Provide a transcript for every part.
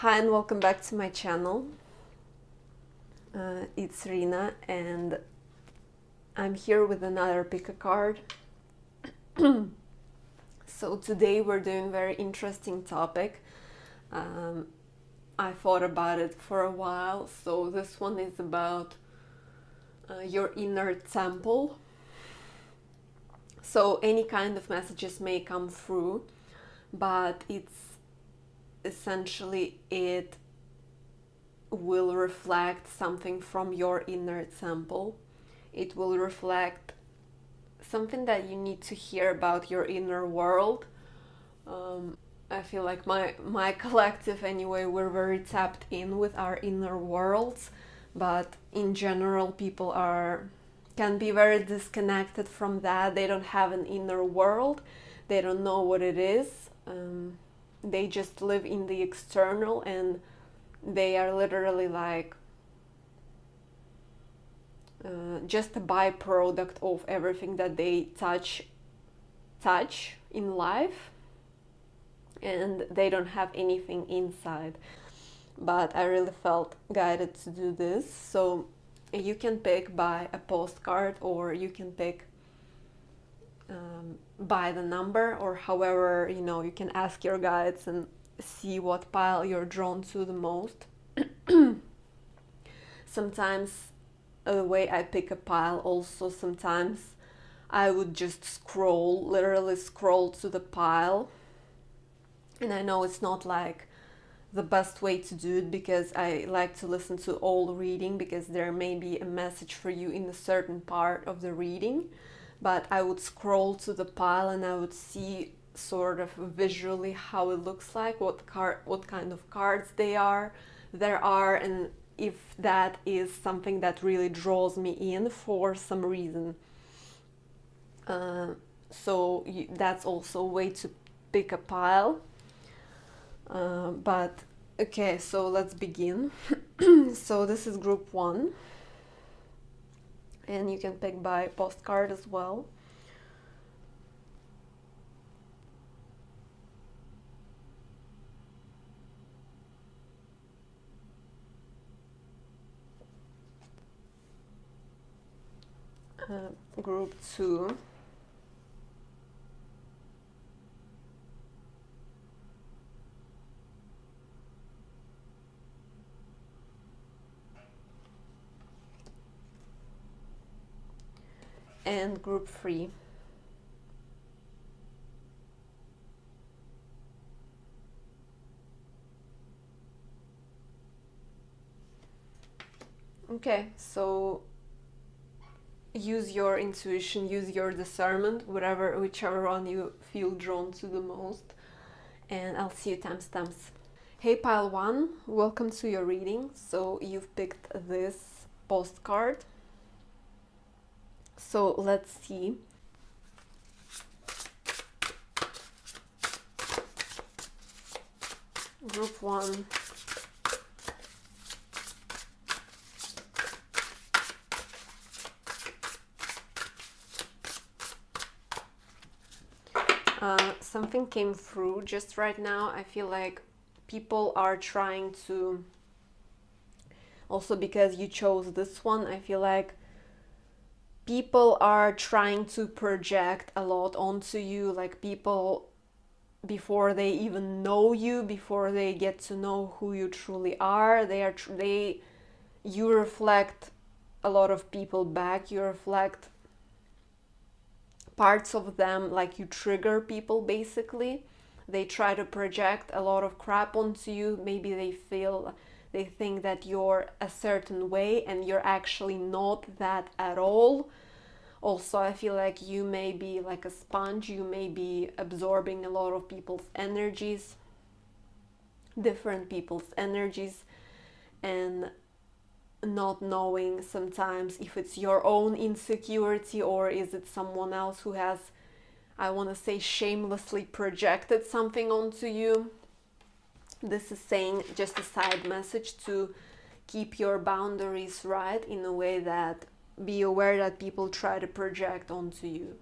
Hi and welcome back to my channel. It's Rina and I'm here with another pick a card. So today we're doing a very interesting topic. I thought about it for a while. So this one is about your inner temple. So any kind of messages may come through, but it's essentially it will reflect something from your inner temple. It will reflect something that you need to hear about your inner world. I feel like my collective anyway, we're very tapped in with our inner worlds, but in general people can be very disconnected from that. They don't have an inner world. They don't know what it is. They just live in the external, and they are literally like just a byproduct of everything that they touch in life, and they don't have anything inside. But I really felt guided to do this. So you can pick by a postcard, or you can pick by the number, or however, you can ask your guides and see what pile you're drawn to the most. Sometimes the way I pick a pile, also sometimes I would just literally scroll to the pile. And I know it's not like the best way to do it, because I like to listen to all reading, because there may be a message for you in a certain part of the reading. But I would scroll to the pile and I would see sort of visually how it looks like, what kind of cards there are, and if that is something that really draws me in for some reason. So that's also a way to pick a pile. But okay, so let's begin. So this is group 1, and you can pick by postcard as well. Group 2. And group 3. Okay, so use your intuition, use your discernment, whichever one you feel drawn to the most, and I'll see you timestamps. Hey pile 1, welcome to your reading. So you've picked this postcard. So let's see. Group 1. Something came through just right now. I feel like people are trying to, also because you chose this one, I feel like people are trying to project a lot onto you. Like people, before they even know you, before they get to know who you truly are, you reflect a lot of people back. You reflect parts of them, like you trigger people basically. They try to project a lot of crap onto you. Maybe they think that you're a certain way, and you're actually not that at all. Also, I feel like you may be like a sponge. You may be absorbing a lot of people's energies, different people's energies, and not knowing sometimes if it's your own insecurity, or is it someone else who has, I want to say, shamelessly projected something onto you. This is saying, just a side message, to keep your boundaries right, in a way that be aware that people try to project onto you.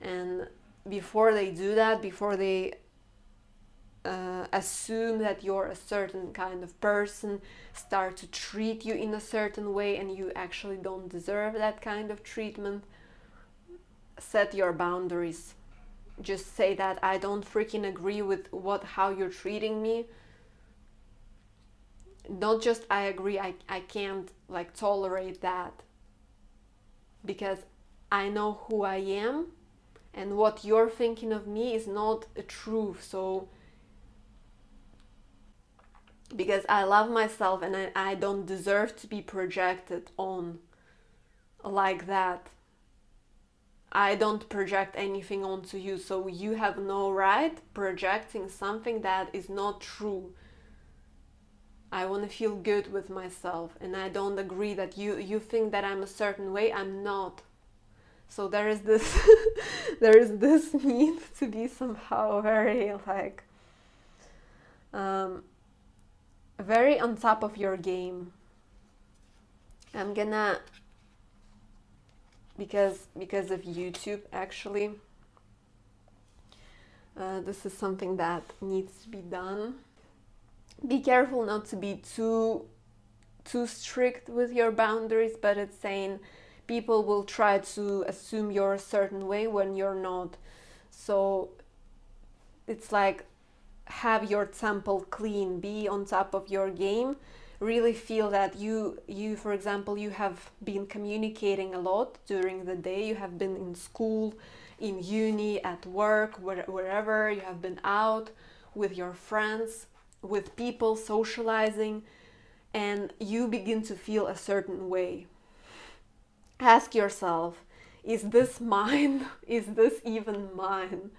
And before they do that, before they assume that you're a certain kind of person, start to treat you in a certain way, and you actually don't deserve that kind of treatment. Set your boundaries. Just say that I don't freaking agree with how you're treating me. Not just I agree, I can't like tolerate that, because I know who I am, and what you're thinking of me is not a truth. So because I love myself, and I don't deserve to be projected on like that. I don't project anything onto you, so you have no right projecting something that is not true. I want to feel good with myself, and I don't agree that you think that I'm a certain way. I'm not. So there is this there is this need to be somehow very like very on top of your game. I'm gonna, because of YouTube actually, this is something that needs to be done. Be careful not to be too strict with your boundaries, but it's saying people will try to assume you're a certain way when you're not. So it's like, have your temple clean, be on top of your game, really feel that you for example, you have been communicating a lot during the day, you have been in school, in uni, at work, wherever you have been out with your friends, with people, socializing, and you begin to feel a certain way. Ask yourself, is this mine? Is this even mine?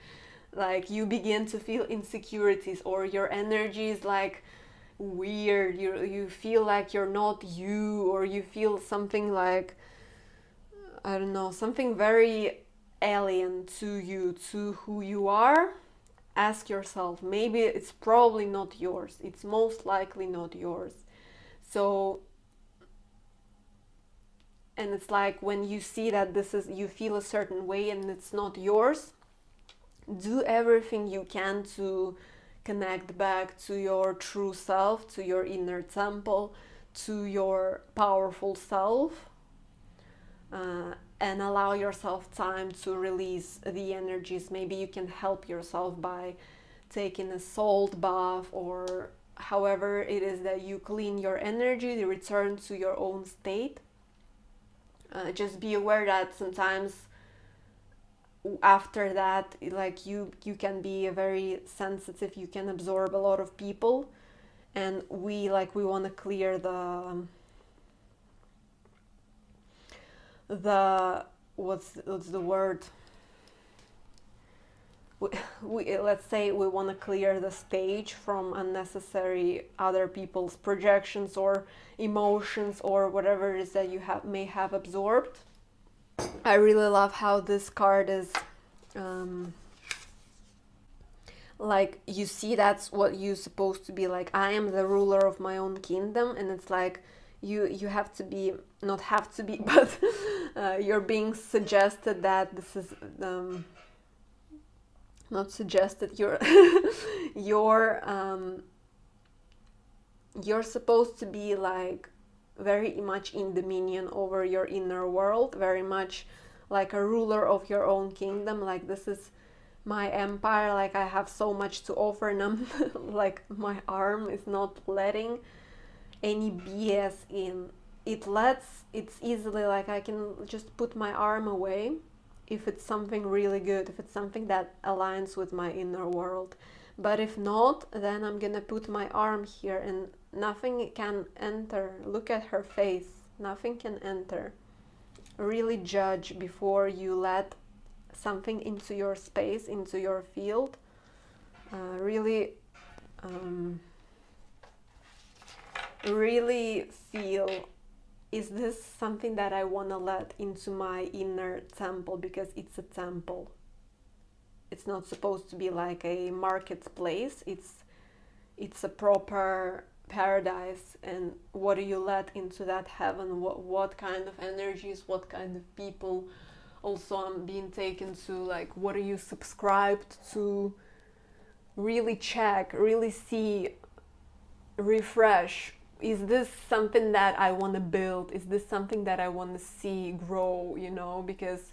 Like, you begin to feel insecurities, or your energy is like weird, you feel like you're not you, or you feel something like, I don't know, something very alien to you, to who you are. Ask yourself, maybe it's probably not yours, it's most likely not yours. So, and it's like, when you see that this is, you feel a certain way and it's not yours, do everything you can to connect back to your true self, to your inner temple, to your powerful self, and allow yourself time to release the energies. Maybe you can help yourself by taking a salt bath, or however it is that you clean your energy, return to your own state. Just be aware that sometimes after that, like, you can be very sensitive, you can absorb a lot of people, and we want to clear the what's the word, we let's say we want to clear the stage from unnecessary other people's projections or emotions, or whatever it is that you may have absorbed. I really love how this card is like, you see, that's what you're supposed to be like. I am the ruler of my own kingdom, and it's like you have to be, not have to be, but you're being suggested that this is not suggested, you're supposed to be like very much in dominion over your inner world, very much like a ruler of your own kingdom. Like, this is my empire, like I have so much to offer, and I'm like, my arm is not letting any BS in. It's easily, like, I can just put my arm away if it's something really good, if it's something that aligns with my inner world. But if not, then I'm gonna put my arm here and nothing can enter. Look at her face, nothing can enter. Really judge before you let something into your space, into your field. Really feel, is this something that I want to let into my inner temple? Because it's a temple. It's not supposed to be like a marketplace. It's a proper paradise. And what do you let into that heaven? What kind of energies, what kind of people? Also, I'm being taken to, like, what are you subscribed to? really check, really see, refresh. Is this something that I want to build? Is this something that I want to see grow, you know? Because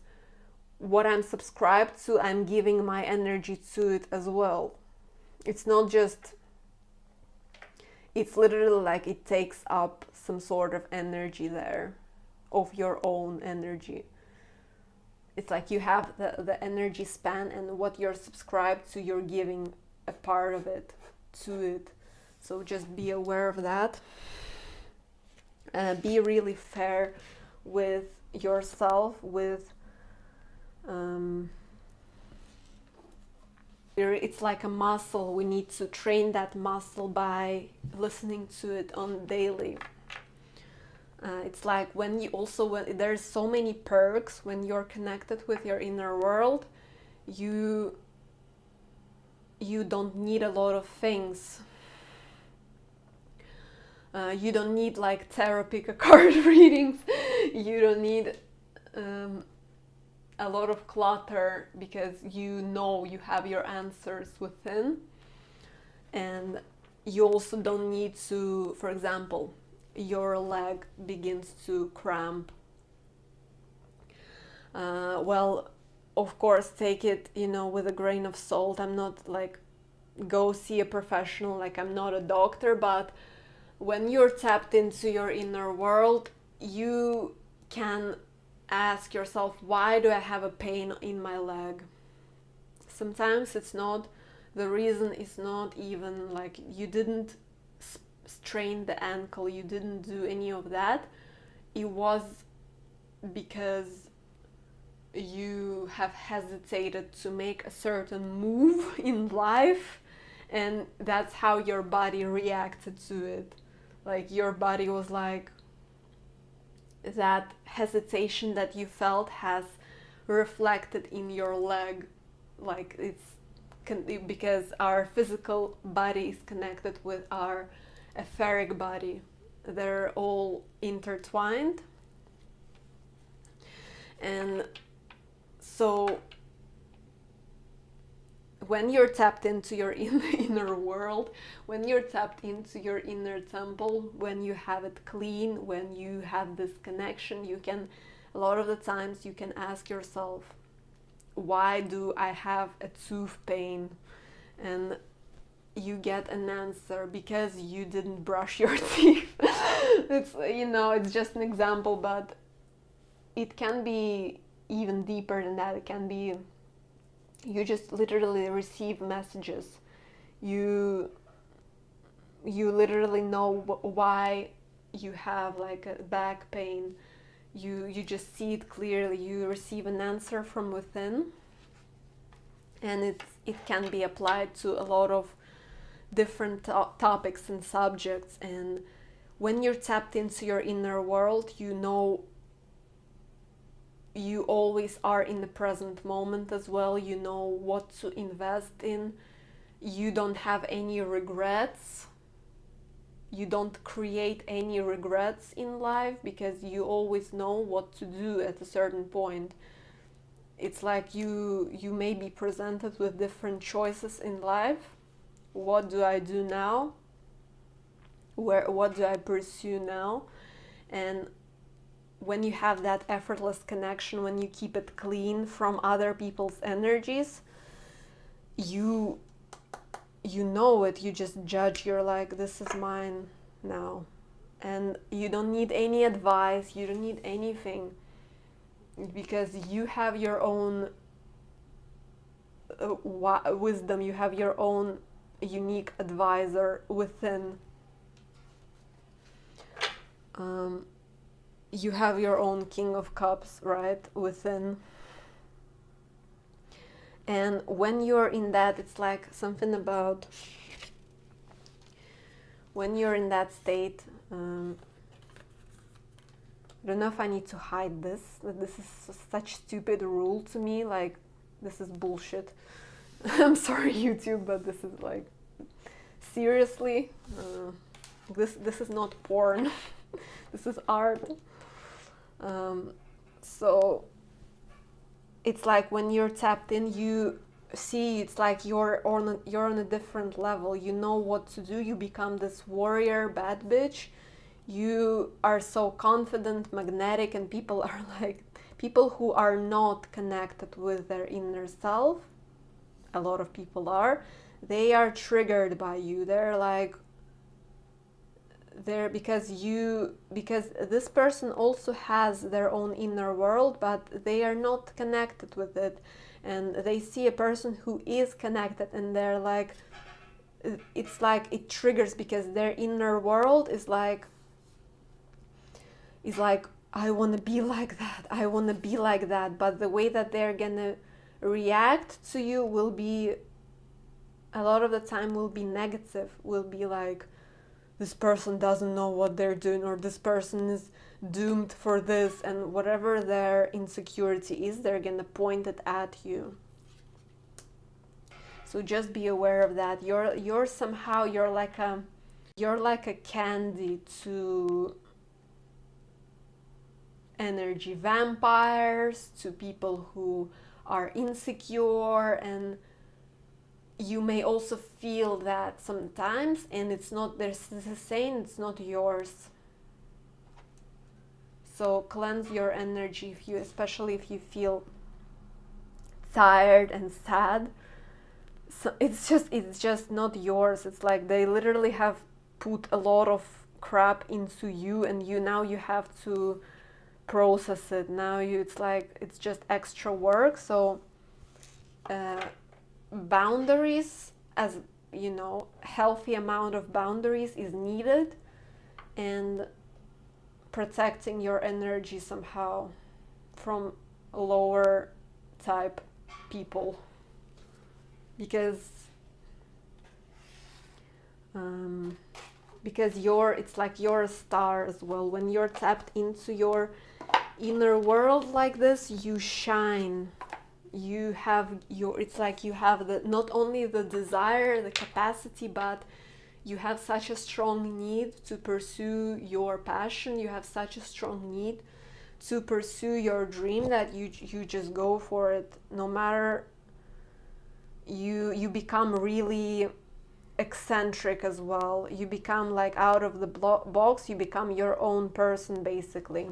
what I'm subscribed to, I'm giving my energy to it as well. It's not just, it's literally like it takes up some sort of energy there, of your own energy. It's like you have the energy span, and what you're subscribed to, you're giving a part of it to it. So just be aware of that. Be really fair with yourself, with it's like a muscle. We need to train that muscle by listening to it on daily. It's like when there's so many perks when you're connected with your inner world. You don't need a lot of things. You don't need like tarot card readings. You don't need a lot of clutter, because you know you have your answers within. And you also don't need to, for example, your leg begins to cramp. Well, of course, take it, with a grain of salt. I'm not like, go see a professional, like I'm not a doctor, but when you're tapped into your inner world, you can ask yourself, why do I have a pain in my leg? Sometimes the reason is not even like you didn't strain the ankle, you didn't do any of that. It was because you have hesitated to make a certain move in life, and that's how your body reacted to it. Like your body was like, that hesitation that you felt has reflected in your leg. Like because our physical body is connected with our etheric body. They're all intertwined. And so when you're tapped into your inner world, when you're tapped into your inner temple, when you have it clean, when you have this connection, a lot of the times you can ask yourself, why do I have a tooth pain? And you get an answer, because you didn't brush your teeth. It's just an example, but it can be even deeper than that. It can be, you just literally receive messages. You literally know why you have like a back pain. You just see it clearly. You receive an answer from within, and it can be applied to a lot of different topics and subjects. And when you're tapped into your inner world, you always are in the present moment as well. You know what to invest in. You don't have any regrets. You don't create any regrets in life, because you always know what to do at a certain point. It's like you may be presented with different choices in life. What do I do now? What do I pursue now? And when you have that effortless connection, when you keep it clean from other people's energies, you know it. You just judge. You're like, this is mine now. And you don't need any advice. You don't need anything, because you have your own wisdom. You have your own unique advisor within. You have your own King of Cups, right, within. And when you're in that, it's like something about when you're in that state. I don't know if I need to hide this. This is such stupid rule to me. Like, this is bullshit. I'm sorry, YouTube, but this is like, seriously, this is not porn. This is art. So it's like when you're tapped in, you see, it's like you're on a different level. You know what to do. You become this warrior bad bitch. You are so confident, magnetic, and people are like, people who are not connected with their inner self, a lot of people are, they are triggered by you. They're like, they're because this person also has their own inner world, but they are not connected with it, and they see a person who is connected, and they're like, it's like it triggers, because their inner world is like, I want to be like that, I want to be like that, but the way that they're gonna react to you will be, a lot of the time, will be negative, will be like, this person doesn't know what they're doing, or this person is doomed for this, and whatever their insecurity is, they're gonna point it at you. So just be aware of that. You're somehow, you're like a candy to energy vampires, to people who are insecure, and you may also feel that sometimes, and it's not, there's a saying, it's not yours. So cleanse your energy, if you, especially if you feel tired and sad. So it's just not yours. It's like they literally have put a lot of crap into you, and you have to process it. Now it's like, it's just extra work. So boundaries, as you know, healthy amount of boundaries is needed, and protecting your energy somehow from lower type people, because it's like you're a star as well. When you're tapped into your inner world like this, you shine. You have it's like you have not only the desire, the capacity, but you have such a strong need to pursue your passion. You have such a strong need to pursue your dream that you just go for it. No matter, you become really eccentric as well. You become like out of the box. You become your own person, basically.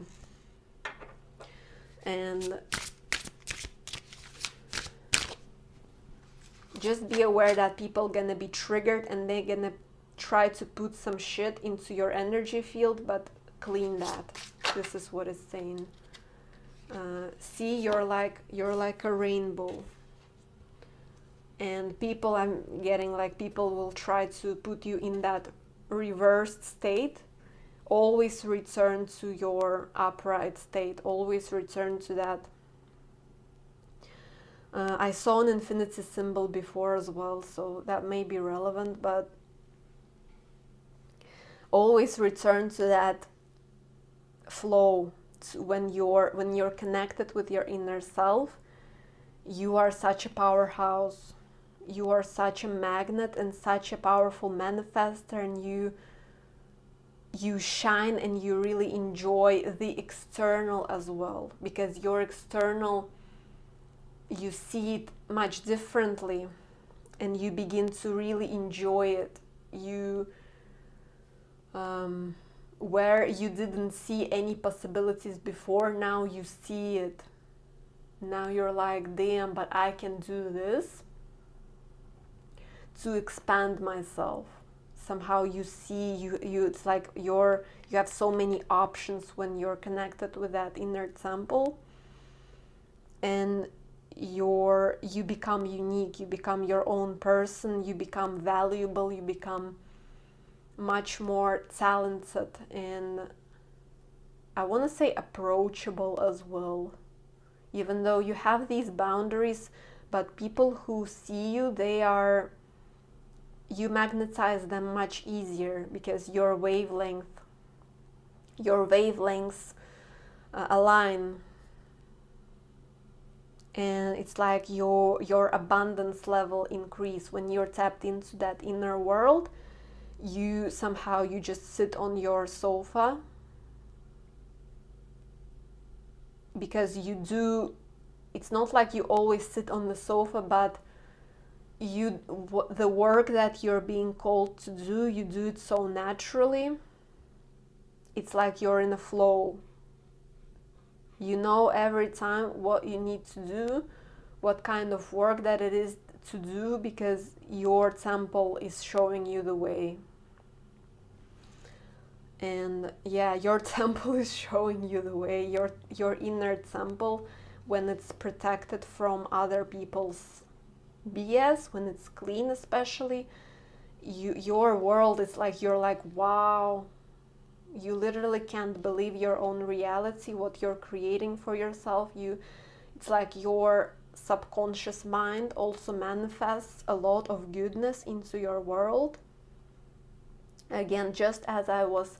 And just be aware that people gonna be triggered, and they're gonna try to put some shit into your energy field, but clean that. This is what it's saying. See, you're like a rainbow, and people, I'm getting like, people will try to put you in that reversed state. Always return to your upright state. Always return to that. I saw an infinity symbol before as well, so that may be relevant, but always return to that flow. When you're connected with your inner self, you are such a powerhouse. You are such a magnet and such a powerful manifester, and you shine, and you really enjoy the external as well, because your external, you see it much differently, and you begin to really enjoy it. You where you didn't see any possibilities before, now you see it. Now you're like, damn, but I can do this to expand myself. Somehow you see, you it's like you have so many options when you're connected with that inner temple, and you become unique, you become your own person, you become valuable, you become much more talented, and I want to say approachable as well. Even though you have these boundaries, but people who see you, you magnetize them much easier, because your wavelengths align, and it's like your abundance level increase when you're tapped into that inner world. You just sit on your sofa, because it's not like you always sit on the sofa, but the work that you're being called to do, you do it so naturally. It's like you're in a flow. You know every time what you need to do, what kind of work that it is to do, because your temple is showing you the way. And yeah, your temple is showing you the way. Your inner temple, when it's protected from other people's BS, when it's clean especially, your world is like, you're like, wow, you literally can't believe your own reality, what you're creating for yourself. It's like your subconscious mind also manifests a lot of goodness into your world. Again, just as I was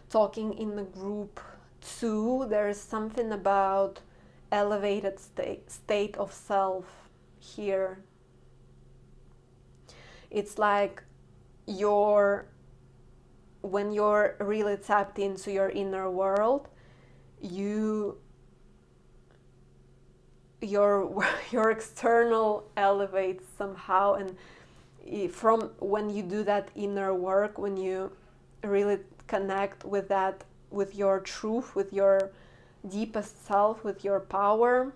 talking in the group 2, there is something about elevated state of self here. It's like when you're really tapped into your inner world, your external elevates somehow. And from when you do that inner work, when you really connect with that, with your truth, with your deepest self, with your power,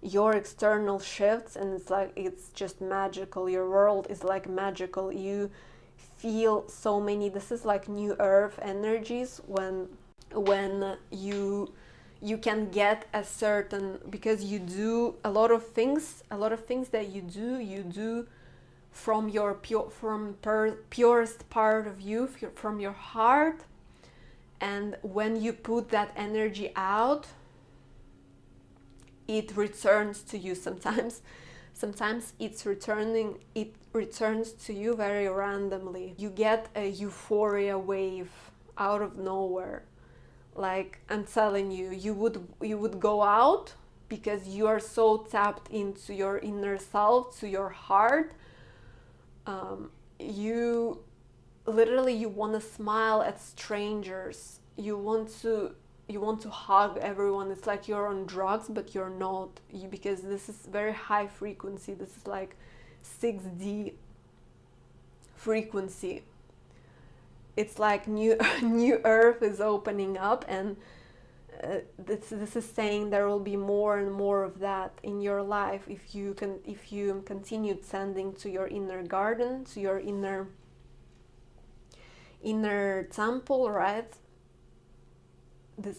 your external shifts, and it's like, it's just magical. Your world is like magical. You feel so many, this is like new earth energies when you can get a certain, because you do a lot of things that you do from your purest part of you, from your heart. And when you put that energy out, it returns to you. Sometimes it returns to you very randomly. You get a euphoria wave out of nowhere. Like, I'm telling you, you would go out because you are so tapped into your inner self, to your heart. You want to smile at strangers. You want to hug everyone. It's like you're on drugs, but you're not, because this is very high frequency. This is like 6D frequency. It's like new earth is opening up, and this is saying there will be more and more of that in your life if you continue tending to your inner garden, to your inner temple, right?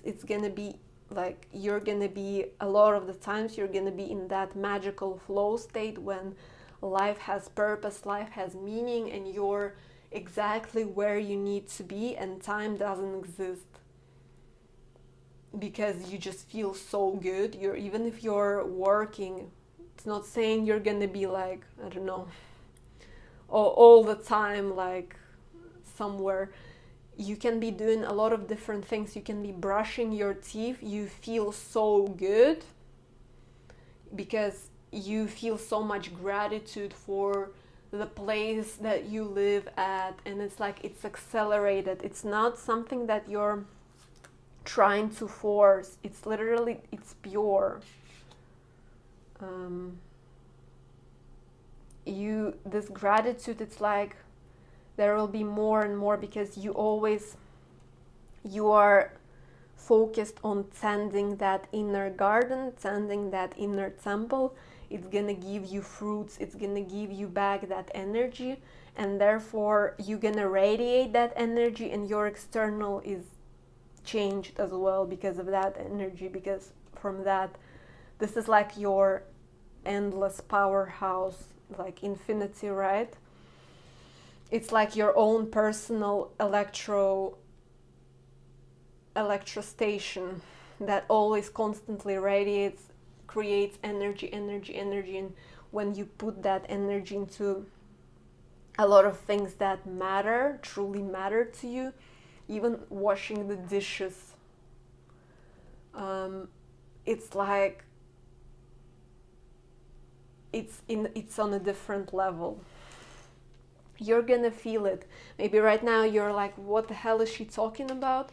It's gonna be like, you're gonna be, a lot of the times you're gonna be in that magical flow state when life has purpose, life has meaning, and you're exactly where you need to be, and time doesn't exist, because you just feel so good. Even if you're working, it's not saying you're gonna be like, I don't know, all the time like somewhere. You can be doing a lot of different things. You can be brushing your teeth. You feel so good because you feel so much gratitude for the place that you live at, and it's like, it's accelerated. It's not something that you're trying to force. It's literally, it's pure. This gratitude, it's like there will be more and more, because you are focused on tending that inner garden, tending that inner temple. It's gonna give you fruits, it's gonna give you back that energy, and therefore you're gonna radiate that energy, and your external is changed as well because of that energy, because from that, this is like your endless powerhouse, like infinity, right? It's like your own personal electro station that always constantly radiates, creates energy, and when you put that energy into a lot of things that matter, truly matter to you, even washing the dishes, it's like it's on a different level. You're gonna feel it. Maybe right now you're like, what the hell is she talking about?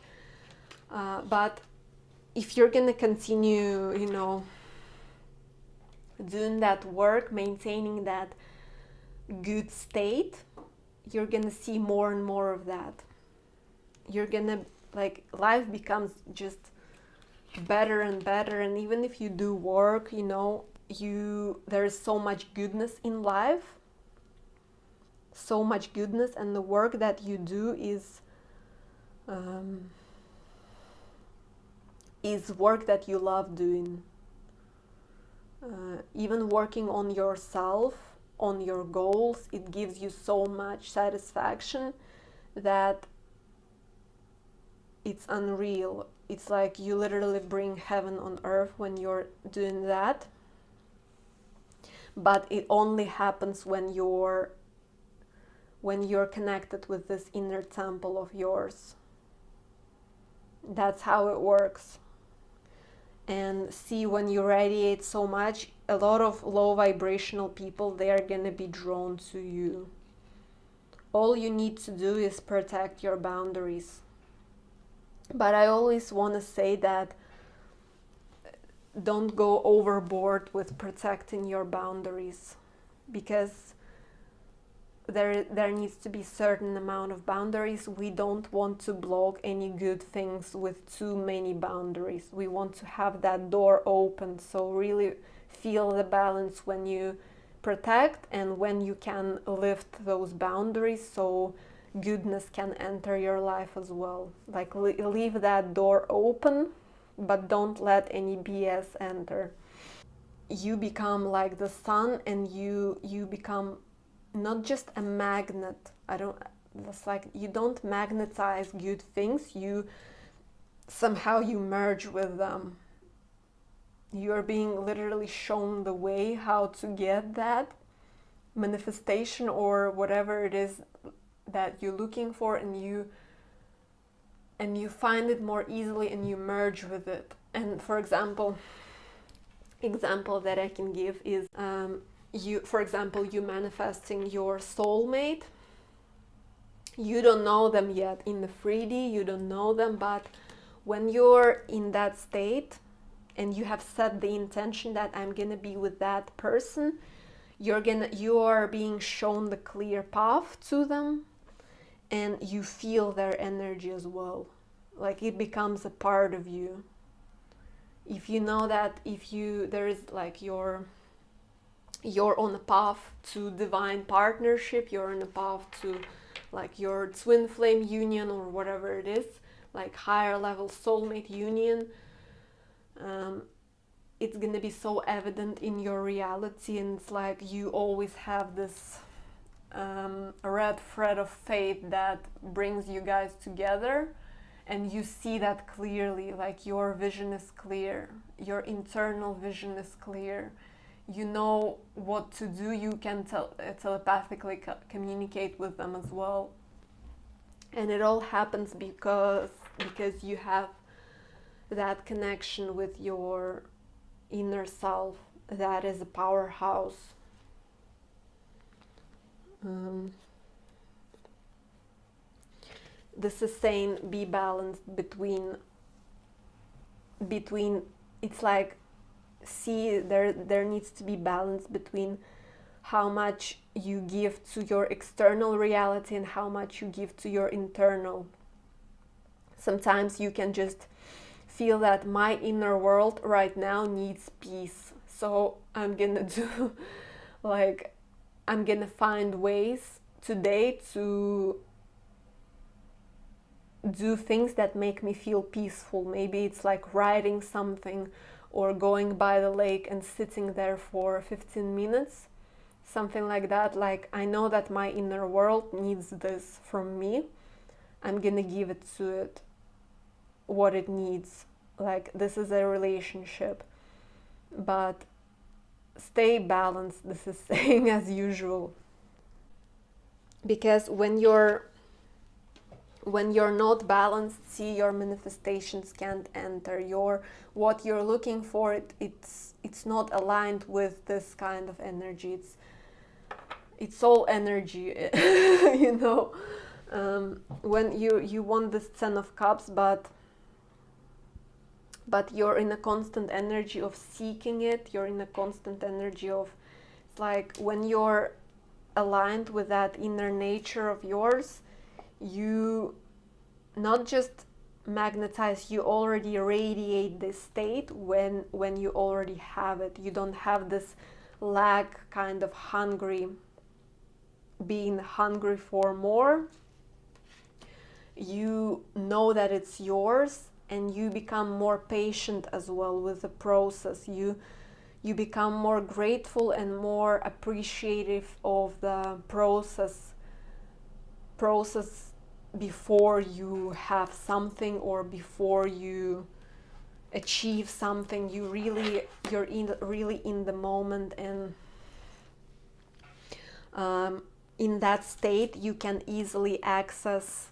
But if you're gonna continue, doing that work, maintaining that good state, you're gonna see more and more of that. You're gonna, like, life becomes just better and better. And even if you do work, you know, there's so much goodness in life, so much goodness, and the work that you do is work that you love doing. Even working on yourself, on your goals, it gives you so much satisfaction that it's unreal. It's like you literally bring heaven on earth when you're doing that. But it only happens when you're connected with this inner temple of yours. That's how it works. And see, when you radiate so much, a lot of low vibrational people, they are gonna be drawn to you. All you need to do is protect your boundaries. But I always want to say that don't go overboard with protecting your boundaries, because there needs to be certain amount of boundaries. We don't want to block any good things with too many boundaries. We want to have that door open. So really feel the balance when you protect and when you can lift those boundaries, so goodness can enter your life as well. Like, leave that door open, but don't let any BS enter. You become like the sun, and you become not just a magnet. It's like you don't magnetize good things, you somehow you merge with them. You are being literally shown the way how to get that manifestation or whatever it is that you're looking for, and you find it more easily, and you merge with it. And for example that I can give is you manifesting your soulmate. You don't know them yet in the 3D, you don't know them, but when you're in that state and you have set the intention that I'm gonna be with that person, you are being shown the clear path to them, and you feel their energy as well. Like, it becomes a part of you. If you know that there is like you're on a path to divine partnership, you're on a path to like your twin flame union or whatever it is, like higher level soulmate union, it's gonna be so evident in your reality, and it's like you always have this red thread of fate that brings you guys together, and you see that clearly. Like, your vision is clear, your internal vision is clear, you know what to do, you can telepathically communicate with them as well. And it all happens because you have that connection with your inner self that is a powerhouse. This is saying be balanced between it's like, see, there needs to be balance between how much you give to your external reality and how much you give to your internal. Sometimes you can just feel that my inner world right now needs peace, so I'm gonna do like, I'm gonna find ways today to do things that make me feel peaceful. Maybe it's like writing something or going by the lake and sitting there for 15 minutes, something like that. Like, I know that my inner world needs this from me, I'm gonna give it to it what it needs. Like, this is a relationship, but stay balanced. This is saying as usual, because when you're not balanced, see, your manifestations can't enter. What you're looking for, it's not aligned with this kind of energy. It's all energy, you know. When you want this 10 of cups, but but you're in a constant energy of seeking it. You're in a constant energy of, it's like when you're aligned with that inner nature of yours, you not just magnetize, you already radiate this state when you already have it. You don't have this lack, kind of hungry, being hungry for more. You know that it's yours, and you become more patient as well with the process. You become more grateful and more appreciative of the process before you have something or before you achieve something. You're really in the moment, and in that state you can easily access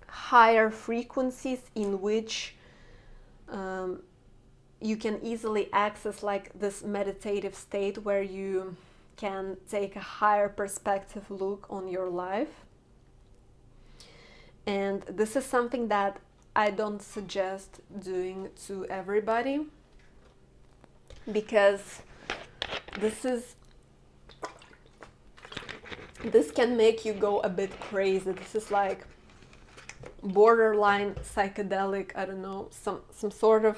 higher frequencies, in which you can easily access like this meditative state where you can take a higher perspective look on your life. And this is something that I don't suggest doing to everybody, because this can make you go a bit crazy. This is like borderline psychedelic, I don't know, some sort of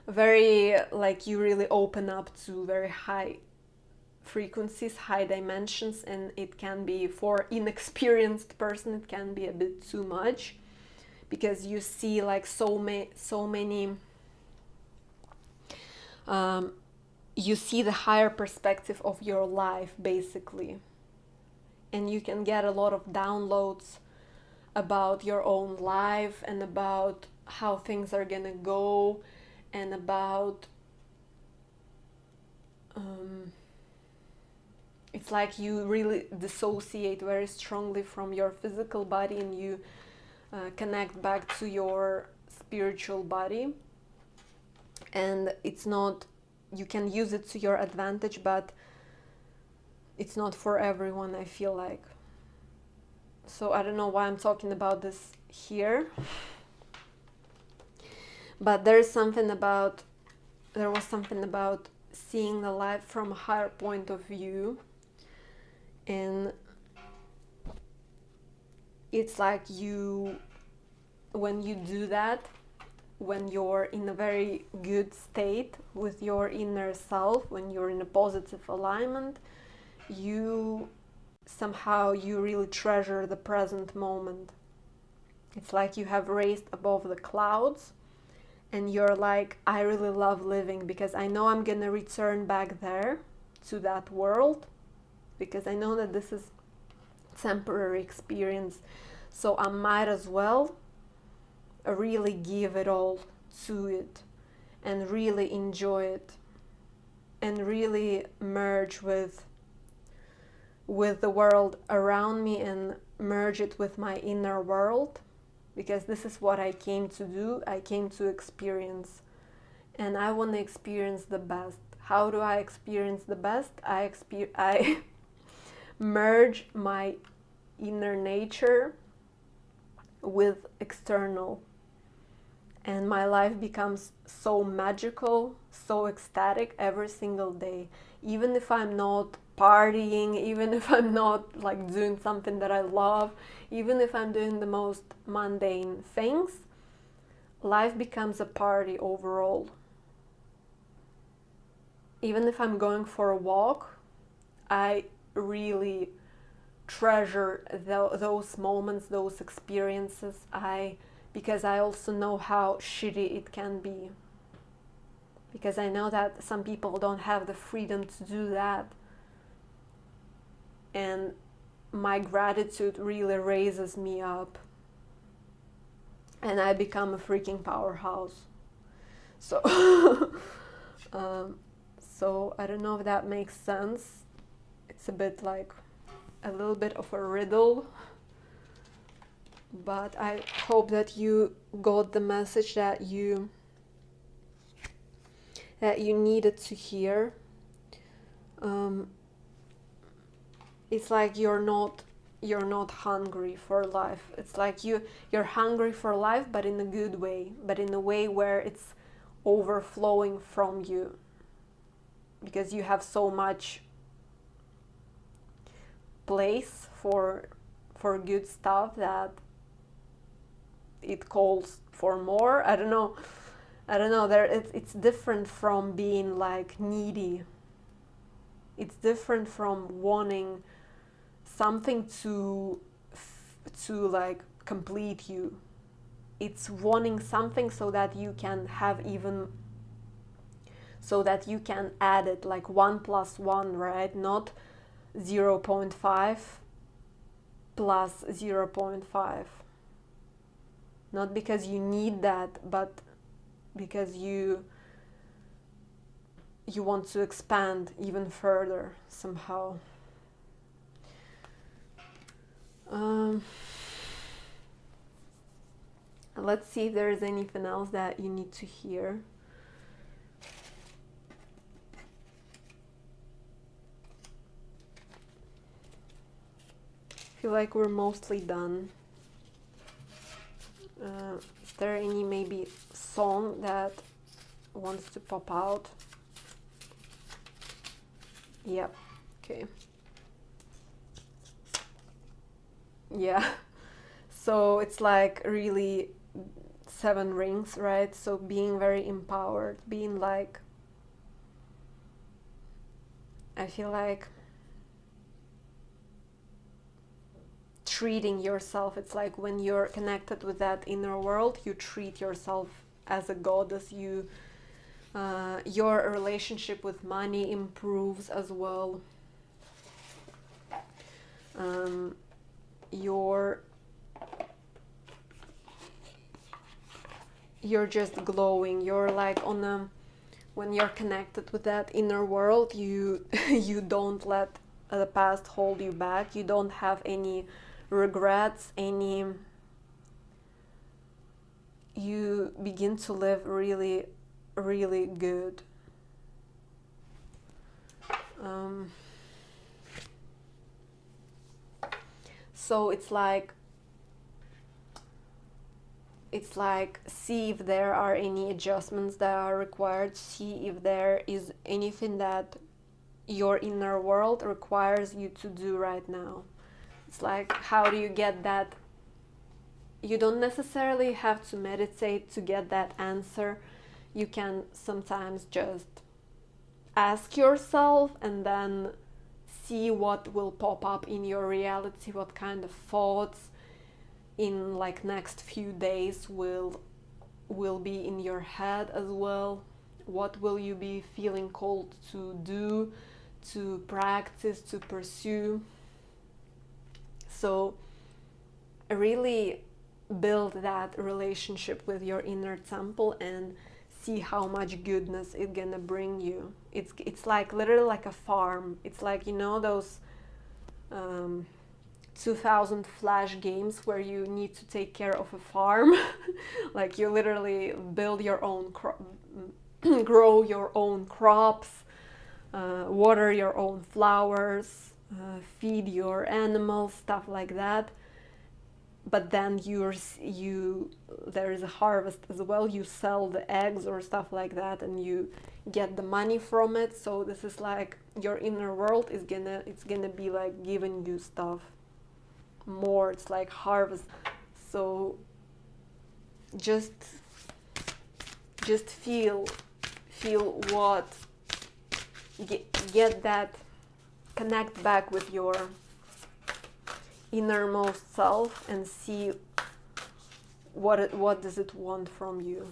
very, like, you really open up to very high frequencies, high dimensions, and it can be, for inexperienced person, it can be a bit too much, because you see like so many you see the higher perspective of your life basically, and you can get a lot of downloads about your own life and about how things are gonna go, and about it's like you really dissociate very strongly from your physical body, and you connect back to your spiritual body. And it's not, you can use it to your advantage, but it's not for everyone, I feel like. So I don't know why I'm talking about this here, but there was something about seeing the life from a higher point of view, and it's like when you do that, when you're in a very good state with your inner self, when you're in a positive alignment, you really treasure the present moment. It's like you have raised above the clouds, and you're like, I really love living because I know I'm gonna return back there to that world, because I know that this is temporary experience, so I might as well really give it all to it and really enjoy it and really merge with the world around me and merge it with my inner world, because this is what I came to do. I came to experience, and I want to experience the best. How do I experience the best? I merge my inner nature with external, and my life becomes so magical, so ecstatic every single day. Even if I'm not partying, even if I'm not like doing something that I love, even if I'm doing the most mundane things, life becomes a party overall. Even if I'm going for a walk, I really treasure those moments, those experiences, because I also know how shitty it can be. Because I know that some people don't have the freedom to do that. And my gratitude really raises me up. And I become a freaking powerhouse. So, so I don't know if that makes sense. It's a bit like a little bit of a riddle, but I hope that you got the message that you needed to hear. It's like you're not you're not hungry for life. It's like you're hungry for life, but in a good way, but in a way where it's overflowing from you, because you have so much place for good stuff that it calls for more. I don't know. There, it's different from being like needy. It's different from wanting something to like complete you. It's wanting something so that you can have even, so that you can add it, like 1 + 1, right? Not 0.5 plus 0.5. Not because you need that, but because you want to expand even further somehow. Let's see if there is anything else that you need to hear. I feel like we're mostly done. Is there any maybe song that wants to pop out? Yep. Okay. Yeah. So it's like really 7 rings, right? So being very empowered, being like, I feel like treating yourself. It's like when you're connected with that inner world, you treat yourself as a goddess. Your relationship with money improves as well. You're just glowing. You're like when you're connected with that inner world, you you don't let the past hold you back. You don't have any regrets, you begin to live really, really good. So it's like see if there are any adjustments that are required, see if there is anything that your inner world requires you to do right now. It's like, how do you get that? You don't necessarily have to meditate to get that answer. You can sometimes just ask yourself and then see what will pop up in your reality, what kind of thoughts in like next few days will be in your head as well. What will you be feeling called to do, to practice, to pursue? So really build that relationship with your inner temple and see how much goodness it's gonna bring you. It's like literally like a farm. It's like, you know, those 2000 flash games where you need to take care of a farm. Like you literally build your own grow your own crops, water your own flowers, feed your animals, stuff like that. But then there is a harvest as well. You sell the eggs or stuff like that and you get the money from it. So this is like your inner world is gonna be like giving you stuff more. It's like harvest. So just feel what, get that, connect back with your innermost self and see what does it want from you.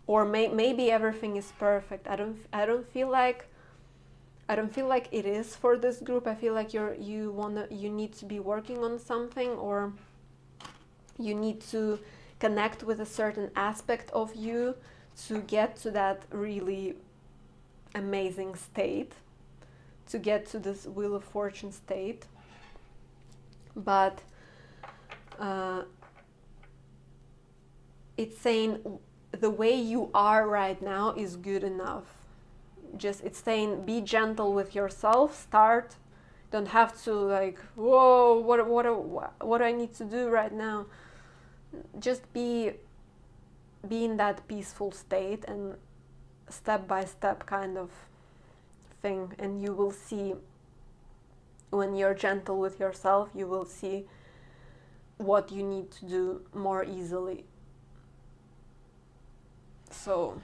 Or maybe everything is perfect. I don't feel like it is for this group. I feel like you need to be working on something, or you need to connect with a certain aspect of you to get to that really amazing state, to get to this Wheel of Fortune state. But it's saying the way you are right now is good enough. It's saying be gentle with yourself, start don't have to like, whoa, what do I need to do right now? Just be in that peaceful state, and step by step kind of thing, and you will see, when you're gentle with yourself, you will see what you need to do more easily. So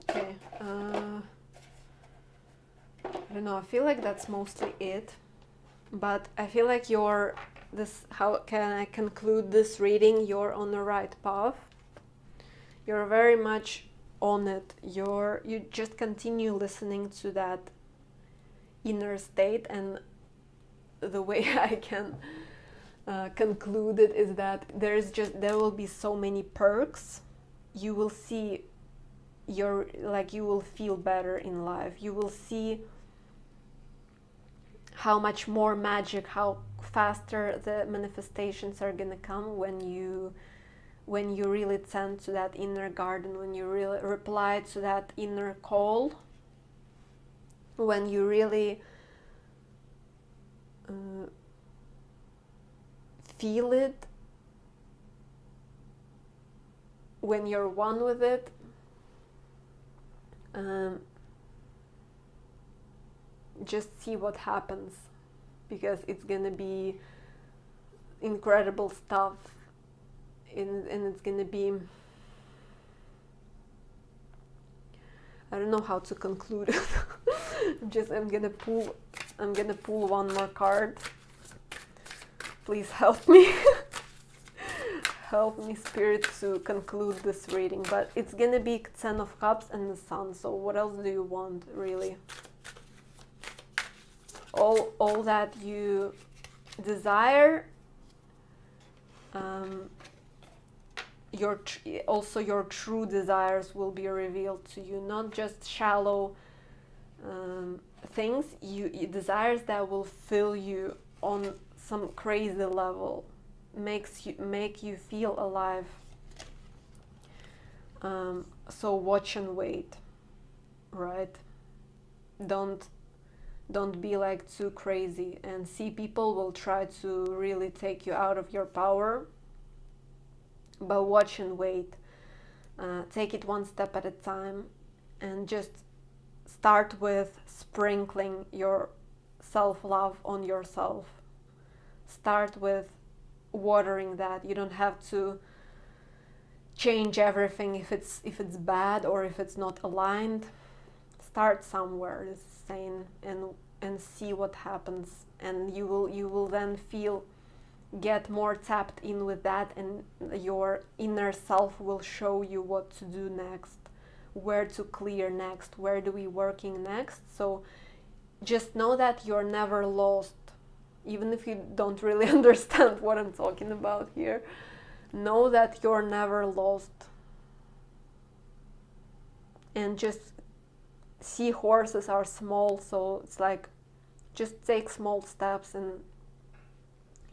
okay, I don't know, I feel like that's mostly it, but I feel like how can I conclude this reading? You're on the right path. You're very much on it. You just continue listening to that inner state, and the way I can conclude it is that there will be so many perks. You will see you will feel better in life. You will see how much more magic, how faster the manifestations are gonna come when you really tend to that inner garden, when you really reply to that inner call, when you really feel it, when you're one with it. Just see what happens, because it's gonna be incredible stuff, and it's gonna be, I don't know how to conclude it. I'm gonna pull one more card. Please help me. Help me, Spirit, to conclude this reading. But it's gonna be Ten of Cups and the Sun, so what else do you want, really? All that you desire, also your true desires will be revealed to you, not just shallow things, desires that will fill you on some crazy level, make you feel alive. So watch and wait, right? Don't be like too crazy, and see, people will try to really take you out of your power, but watch and wait. Take it one step at a time, and just start with sprinkling your self-love on yourself. Start with watering that. You don't have to change everything if it's bad or if it's not aligned. Start somewhere, is saying, and see what happens, and you will then get more tapped in with that, and your inner self will show you what to do next, where to clear next, where do we working next. So just know that you're never lost, even if you don't really understand what I'm talking about here. Know that you're never lost, and just see, horses are small, so it's like, just take small steps and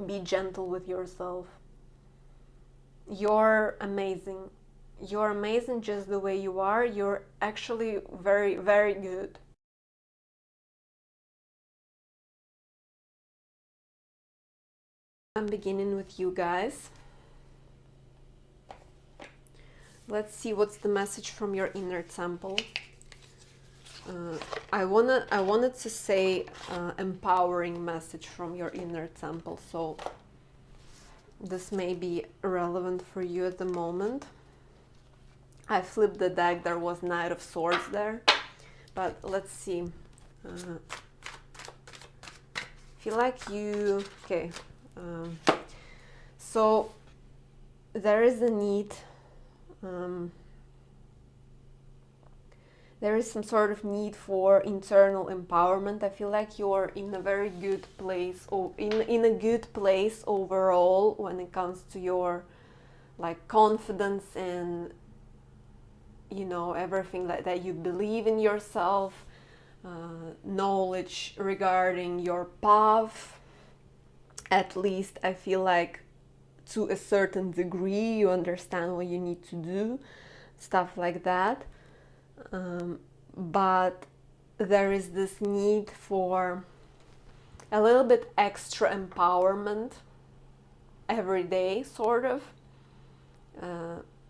be gentle with yourself. You're amazing. You're amazing just the way you are. You're actually very, very good. I'm beginning with you guys. Let's see what's the message from your inner temple. I wanted to say empowering message from your inner temple, so this may be relevant for you at the moment. I flipped the deck, there was Knight of Swords there, but let's see. Feel like you, okay, so there is a need, there is some sort of need for internal empowerment. I feel like you're in a very good place, or in a good place overall when it comes to your like confidence and, you know, everything like that. You believe in yourself, knowledge regarding your path. At least I feel like to a certain degree, you understand what you need to do, stuff like that. But there is this need for a little bit extra empowerment every day, sort of.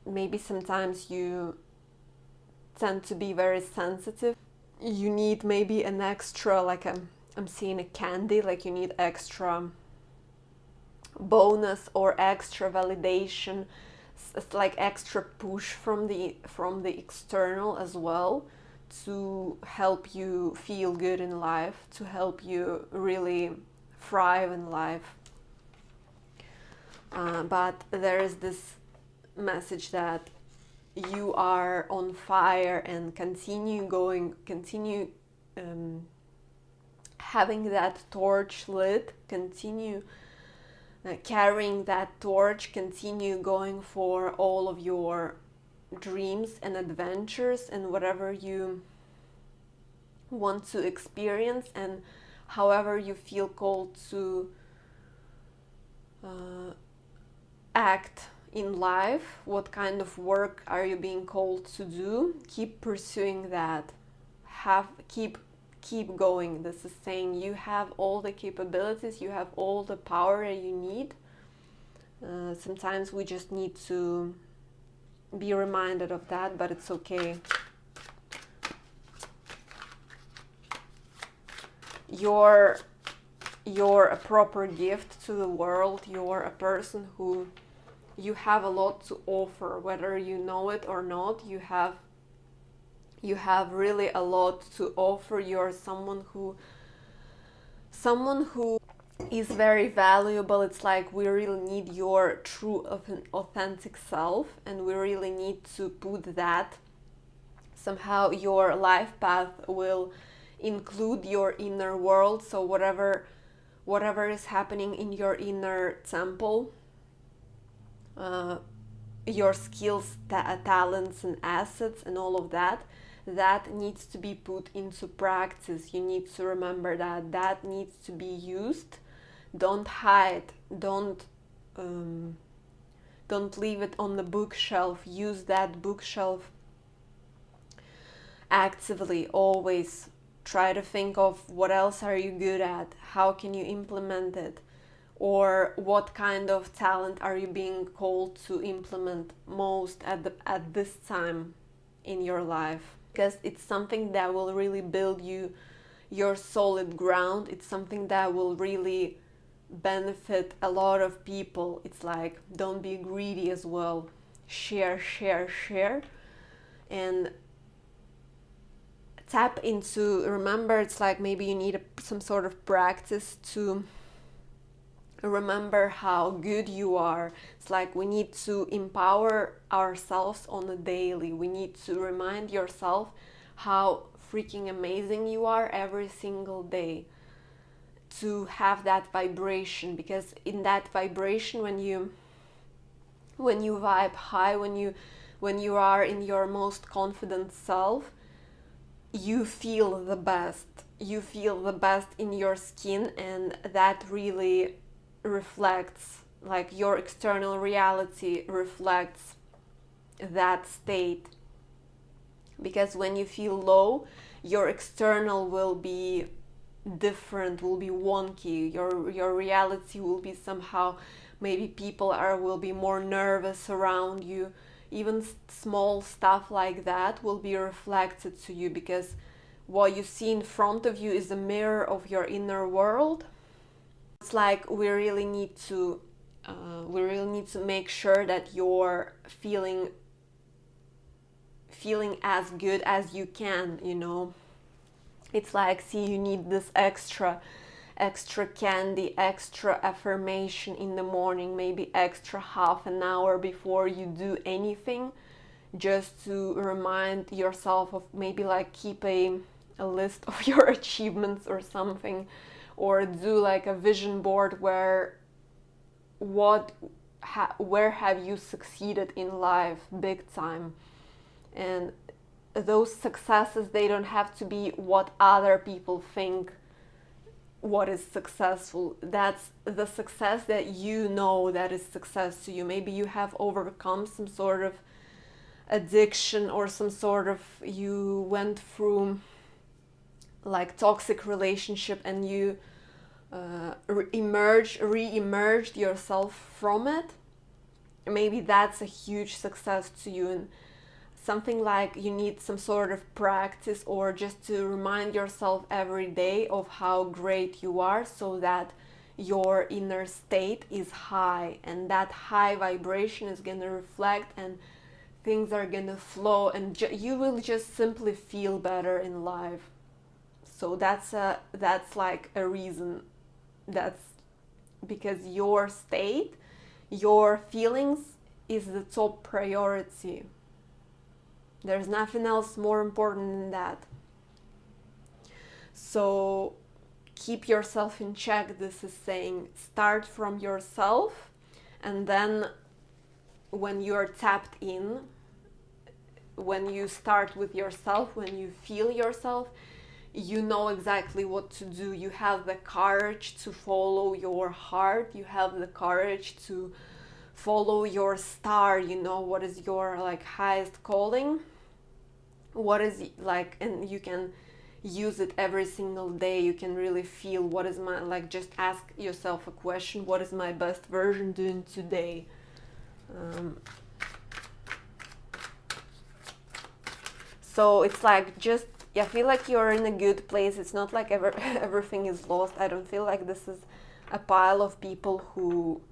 Maybe sometimes you tend to be very sensitive. You need maybe an extra, like I'm seeing a candy, like you need extra bonus or extra validation. It's like extra push from the external as well, to help you feel good in life, to help you really thrive in life. But there is this message that you are on fire, and continue going, continue having that torch lit, continue carrying that torch, continue going for all of your dreams and adventures and whatever you want to experience, and however you feel called to act in life, what kind of work are you being called to do. Keep pursuing that. Keep going. This is saying you have all the capabilities, you have all the power that you need. Sometimes we just need to be reminded of that, but it's okay. You're a proper gift to the world. You're a person who, you have a lot to offer, whether you know it or not. You have really a lot to offer. You're someone who is very valuable. It's like we really need your true authentic self, and we really need to put that somehow. Your life path will include your inner world, so whatever is happening in your inner temple, your skills, talents and assets and all of that needs to be put into practice. You need to remember that needs to be used. Don't hide, don't leave it on the bookshelf. Use that bookshelf actively. Always try to think of what else are you good at, how can you implement it, or what kind of talent are you being called to implement most at this time in your life, because it's something that will really build your solid ground. It's something that will really benefit a lot of people. It's like, don't be greedy as well. Share, and tap into, remember, it's like maybe you need some sort of practice to remember how good you are. It's like we need to empower ourselves on a daily. We need to remind yourself how freaking amazing you are every single day, to have that vibration, because in that vibration, when you vibe high, when you are in your most confident self, you feel the best. You feel the best in your skin, and that really reflects, like your external reality reflects that state. Because when you feel low, your external will be different, will be wonky. Your reality will be somehow, maybe people will be more nervous around you. Even small stuff like that will be reflected to you, because what you see in front of you is a mirror of your inner world. It's like we really need to make sure that you're feeling as good as you can, you know. It's like, see, you need this extra candy, extra affirmation in the morning, maybe extra half an hour before you do anything, just to remind yourself of, maybe like keep a list of your achievements or something, or do like a vision board where have you succeeded in life big time. And those successes, they don't have to be what other people think what is successful. That's the success that you know that is success to you. Maybe you have overcome some sort of addiction, or some sort of, you went through like toxic relationship, and you re-emerged yourself from it. Maybe that's a huge success to you. And something like you need some sort of practice, or just to remind yourself every day of how great you are, so that your inner state is high, and that high vibration is going to reflect, and things are going to flow, and you will just simply feel better in life. So that's like a reason. That's because your state, your feelings is the top priority. There's nothing else more important than that. So keep yourself in check. This is saying start from yourself, and then when you're tapped in, when you start with yourself, when you feel yourself, you know exactly what to do. You have the courage to follow your heart. You have the courage to follow your star. You know what is your like highest calling, what is like, and you can use it every single day. You can really feel what is my, like, just ask yourself a question: what is my best version doing today? So it's like, just, I feel like you're in a good place. It's not like everything is lost. I don't feel like this is a pile of people who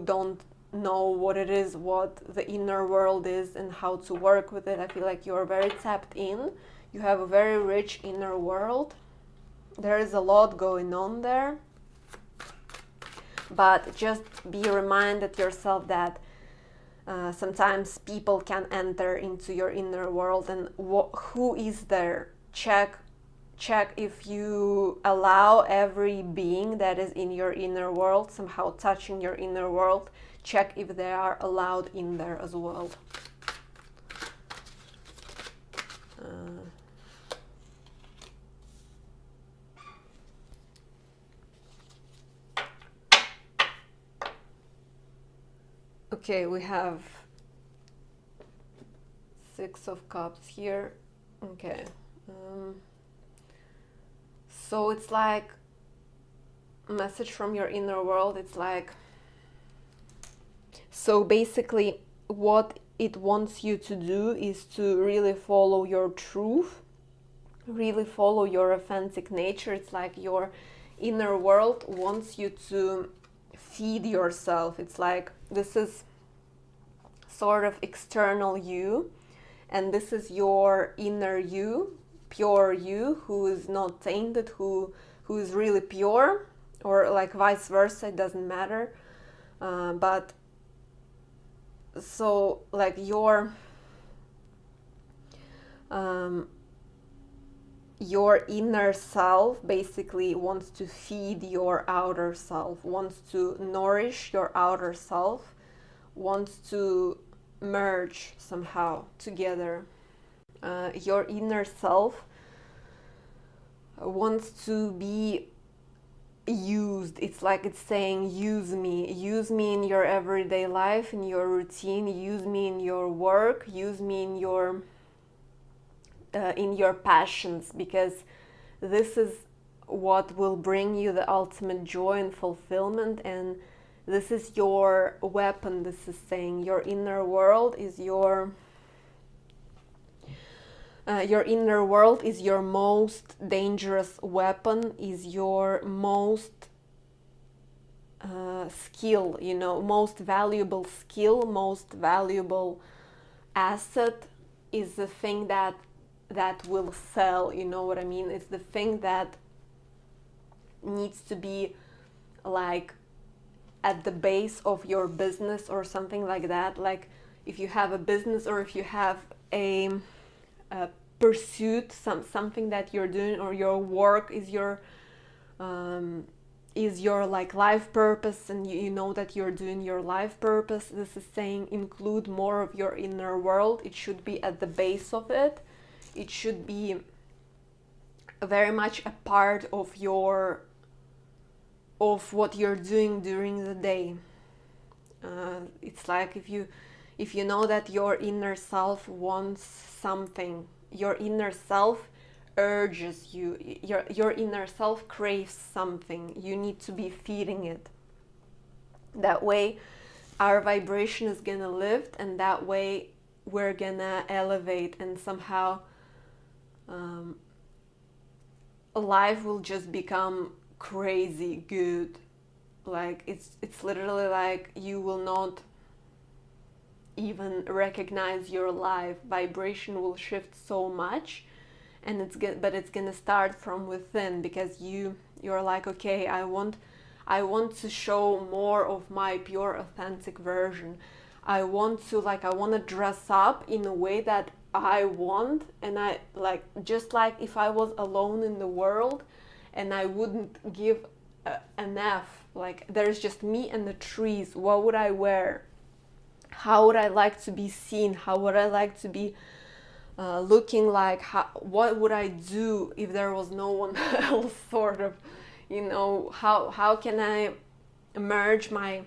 don't know what it is, what the inner world is, and how to work with it. I feel like you're very tapped in. You have a very rich inner world. There is a lot going on there. But just be reminded yourself that sometimes people can enter into your inner world, and who is there. Check if you allow every being that is in your inner world, somehow touching your inner world. Check if they are allowed in there as well. Okay, we have Six of Cups here. Okay. So it's like a message from your inner world. It's like, so basically what it wants you to do is to really follow your truth, really follow your authentic nature. It's like your inner world wants you to feed yourself. It's like, this is sort of external you, and this is your inner you, pure you, who is not tainted, who is really pure, or like vice versa, it doesn't matter. But so like your inner self basically wants to feed your outer self, wants to nourish your outer self, wants to merge somehow together. Your inner self wants to be used. It's like it's saying, use me in your everyday life, in your routine, use me in your work, use me in your passions, because this is what will bring you the ultimate joy and fulfillment. And this is your weapon. This is saying your inner world is your inner world is your most dangerous weapon, is your most skill, most valuable skill, most valuable asset, is the thing that will sell. You know what I mean? It's the thing that needs to be like at the base of your business or something like that. Like if you have a business, or if you have a pursuit, something that you're doing, or your work is your like life purpose, and you know that you're doing your life purpose. This is saying include more of your inner world. It should be at the base of it. It should be very much a part of what you're doing during the day. It's like if you know that your inner self wants something, your inner self urges you, your inner self craves something, you need to be feeding it. That way our vibration is gonna lift, and that way we're gonna elevate, and somehow life will just become crazy good. Like it's literally like you will not even recognize your life. Vibration will shift so much, and it's gonna start from within, because you're like, okay, I want to show more of my pure authentic version. I want to dress up in a way that I want, and I like, just like if I was alone in the world and I wouldn't give an F, like there's just me and the trees, what would I wear? How would I like to be seen? How would I like to be looking like? What would I do if there was no one else, sort of, how can I merge my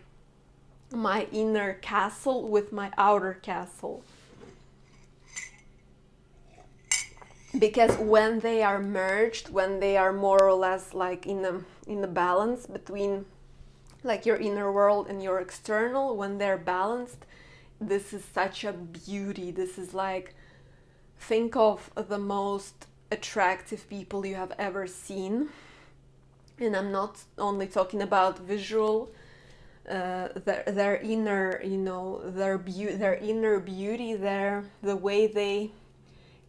inner castle with my outer castle? Because when they are merged, when they are more or less like in a balance between like your inner world and your external, when they're balanced, this is such a beauty. This is like, think of the most attractive people you have ever seen, and I'm not only talking about visual, their inner, their inner beauty, the way they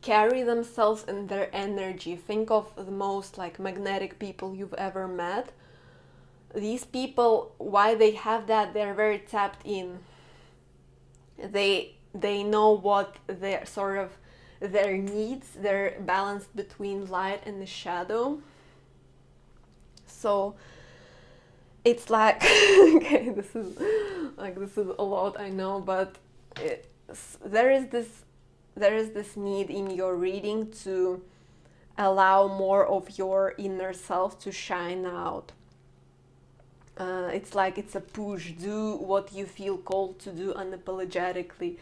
carry themselves and their energy. Think of the most like magnetic people you've ever met. These people, why they have that, they're very tapped in. They know what their sort of their needs, they're balanced between light and the shadow. So it's like okay, this is a lot, I know, but there is this need in your reading to allow more of your inner self to shine out. It's like it's a push. Do what you feel called to do unapologetically.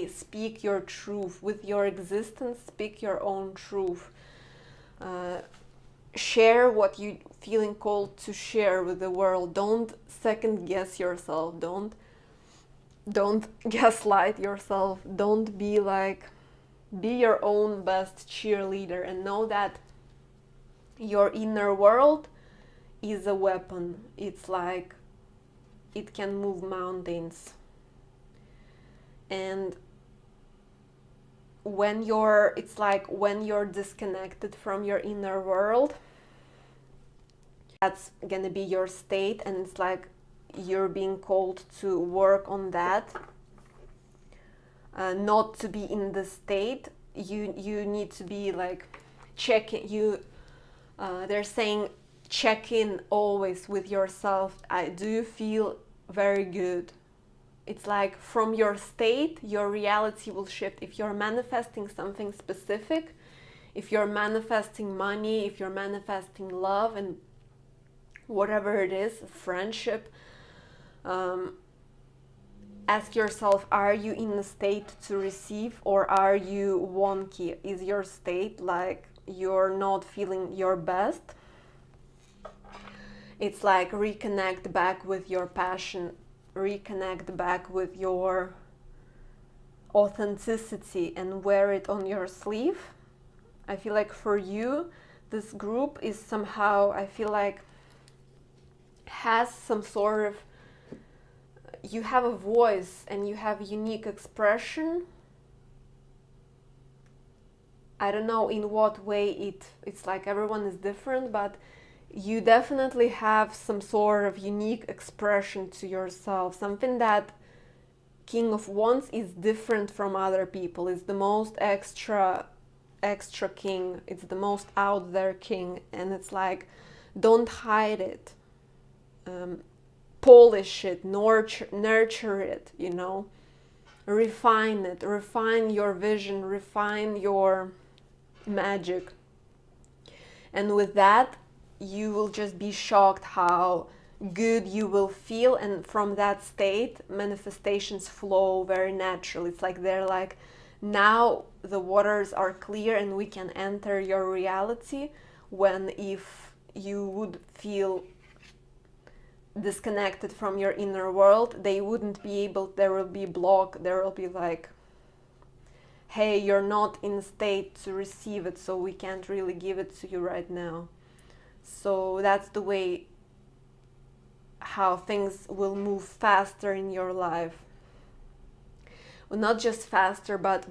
Speak your truth. With your existence, speak your own truth. Share what you feeling called to share with the world. Don't second guess yourself. Don't gaslight yourself. Don't be your own best cheerleader, and know that your inner world is a weapon. It's like it can move mountains. And when you're disconnected from your inner world, that's gonna be your state, and it's like you're being called to work on that. Not to be in the state, you need to be like checking. They're saying check in always with yourself. Do you feel very good? It's like from your state, your reality will shift. If you're manifesting something specific, if you're manifesting money, if you're manifesting love and whatever it is, friendship, ask yourself, are you in a state to receive, or are you wonky? Is your state like you're not feeling your best? It's like reconnect back with your passion, reconnect back with your authenticity, and wear it on your sleeve. I feel like for you, this group is somehow, I feel like, has some sort of, you have a voice and you have unique expression. I don't know in what way it's like everyone is different, but you definitely have some sort of unique expression to yourself, something that King of Wands is different from other people. It's the most extra king, it's the most out there king, and it's like, don't hide it, polish it, nurture it, refine it, refine your vision, refine your magic. And with that, you will just be shocked how good you will feel, and from that state manifestations flow very naturally. It's like they're like, now the waters are clear and we can enter your reality. When if you would feel disconnected from your inner world, they wouldn't be able, there will be block, there will be like, hey, you're not in state to receive it, so we can't really give it to you right now. So that's the way how things will move faster in your life. Well, not just faster, but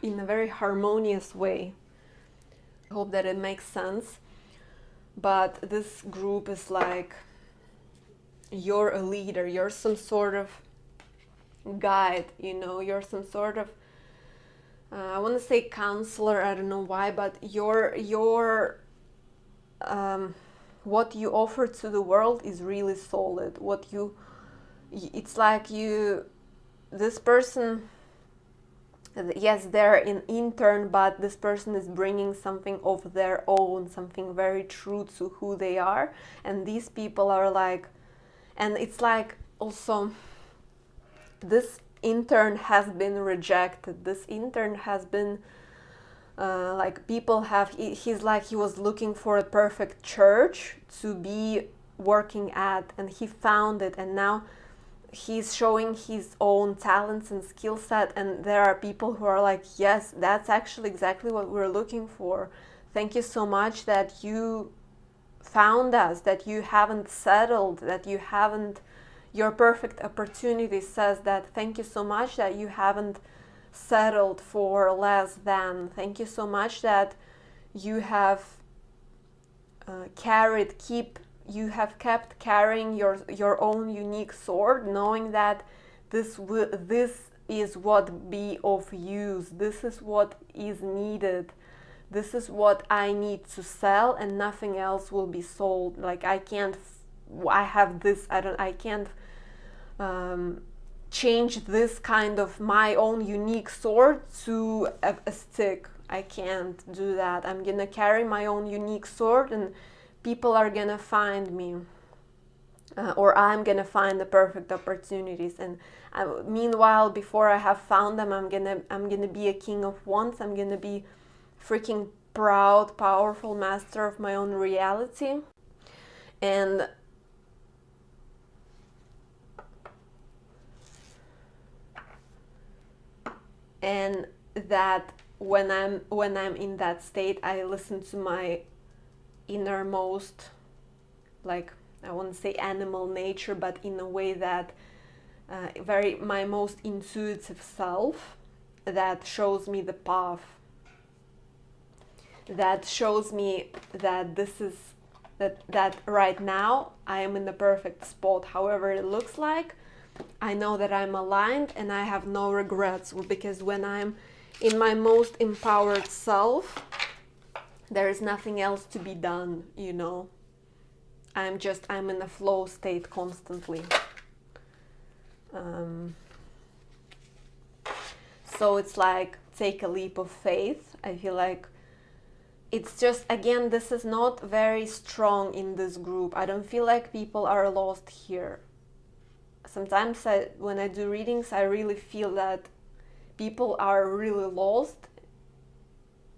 in a very harmonious way. I hope that it makes sense. But this group is like, you're a leader, you're some sort of guide, you know, you're some sort of I want to say counselor, I don't know why, but your what you offer to the world is really solid. It's like this person, yes, they're an intern, but this person is bringing something of their own, something very true to who they are. And these people are like, and it's like also, this intern has been rejected. This intern has been like, people have, he's like, he was looking for a perfect church to be working at, and he found it, and now he's showing his own talents and skill set, and there are people who are like, yes, that's actually exactly what we're looking for. Thank you so much that you found us, that you haven't settled, that you haven't, your perfect opportunity says that. Thank you so much that you haven't settled for less than. Thank you so much that you have you have kept carrying your own unique sword, knowing that this is what be of use, this is what is needed, this is what I need to sell, and nothing else will be sold. Like, I have this, I can't change this kind of my own unique sword to a stick. I can't do that. I'm gonna carry my own unique sword, and people are gonna find me, or I'm gonna find the perfect opportunities. And meanwhile, before I have found them, I'm gonna be a king of wands. I'm gonna be freaking proud, powerful master of my own reality. And that when I'm in that state, I listen to my innermost, like, I won't say animal nature, but in a way that my most intuitive self, that shows me the path, that shows me that that right now I am in the perfect spot, however it looks like. I know that I'm aligned and I have no regrets, because when I'm in my most empowered self, there is nothing else to be done, you know. I'm in a flow state constantly. So it's like, take a leap of faith. I feel like it's just, again, this is not very strong in this group. I don't feel like people are lost here. Sometimes when I do readings, I really feel that people are really lost.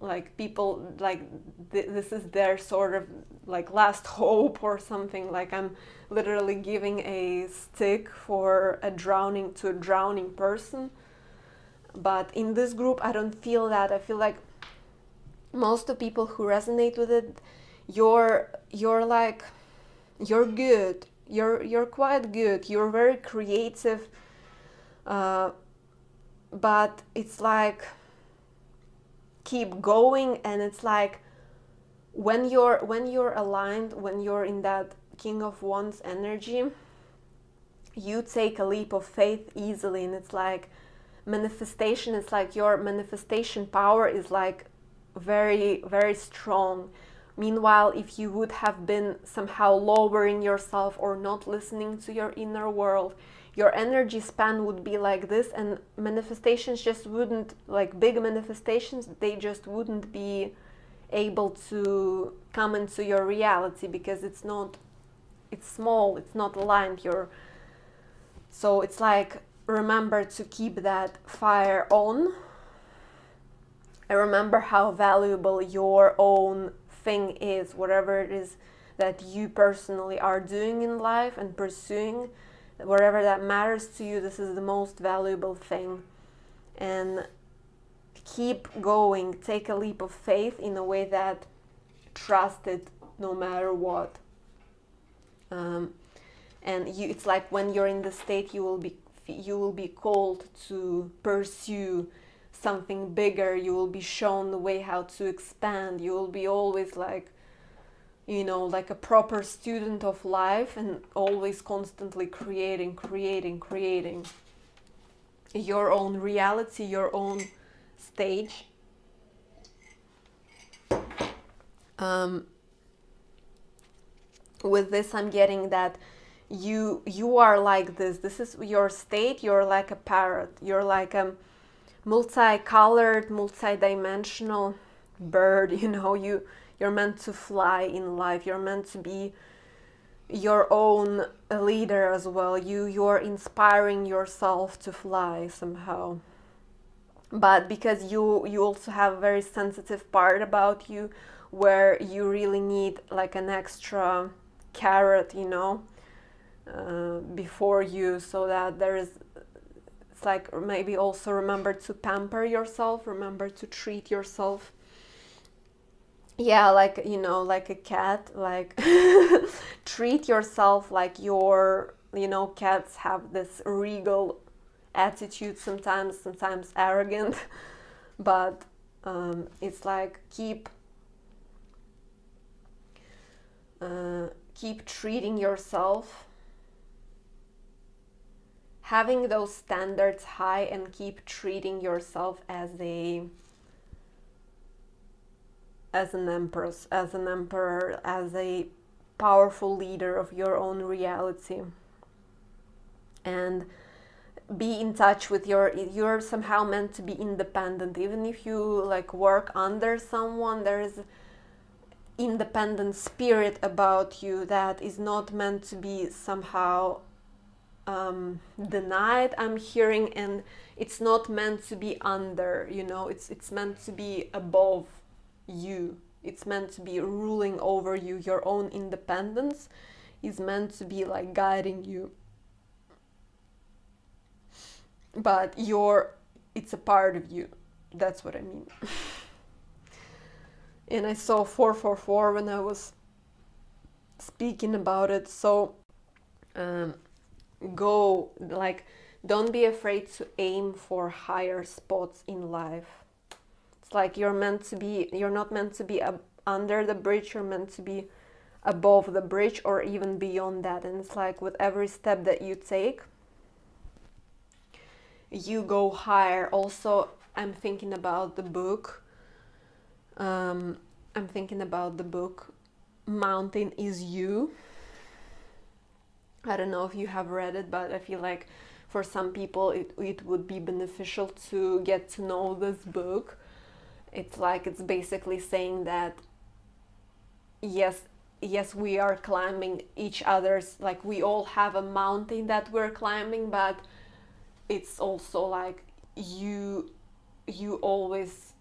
Like, people, like, this is their sort of like last hope or something. Like, I'm literally giving a stick for a drowning person. But in this group, I don't feel that. I feel like most of people who resonate with it, you're like, you're good. You're quite good. You're very creative. But it's like, keep going. And it's like, when you're aligned, when you're in that King of Wands energy, you take a leap of faith easily. And it's like manifestation, it's like your manifestation power is like very, very strong. Meanwhile, if you would have been somehow lowering yourself or not listening to your inner world, your energy span would be like this, and manifestations just wouldn't, like big manifestations, they just wouldn't be able to come into your reality, because it's small, it's not aligned. So it's like, remember to keep that fire on, and remember how valuable your own thing is, whatever it is that you personally are doing in life and pursuing, whatever that matters to you. This is the most valuable thing. And keep going, take a leap of faith in a way that trust it no matter what. And it's like, when you're in the state, you will be called to pursue something bigger. You will be shown the way how to expand. You will be always like, like a proper student of life, and always constantly creating your own reality, your own stage. With this, I'm getting that you are like this is your state. You're like a parrot, you're like a multicolored, multidimensional bird. You're meant to fly in life. You're meant to be your own leader as well. You're inspiring yourself to fly somehow. But because you also have a very sensitive part about you, where you really need like an extra carrot, before you, so that it's like, maybe also remember to pamper yourself, remember to treat yourself. Yeah, like, like a cat, like treat yourself like cats have this regal attitude, sometimes arrogant, but it's like, keep treating yourself, having those standards high, and keep treating yourself as an empress, as an emperor, as a powerful leader of your own reality. And be in touch with you're somehow meant to be independent. Even if you like work under someone, there is independent spirit about you that is not meant to be somehow denied, I'm hearing. And it's not meant to be under, it's meant to be above you. It's meant to be ruling over you. Your own independence is meant to be like guiding you, but it's a part of you. That's what I mean. And I saw 444 when I was speaking about it. So don't be afraid to aim for higher spots in life. It's like, you're not meant to be under the bridge, you're meant to be above the bridge, or even beyond that. And it's like, with every step that you take, you go higher. Also, I'm thinking about the book Mountain is You. I don't know if you have read it, but I feel like for some people it would be beneficial to get to know this book. It's basically saying that yes, we are climbing each other's, like, we all have a mountain that we're climbing, but it's also like you always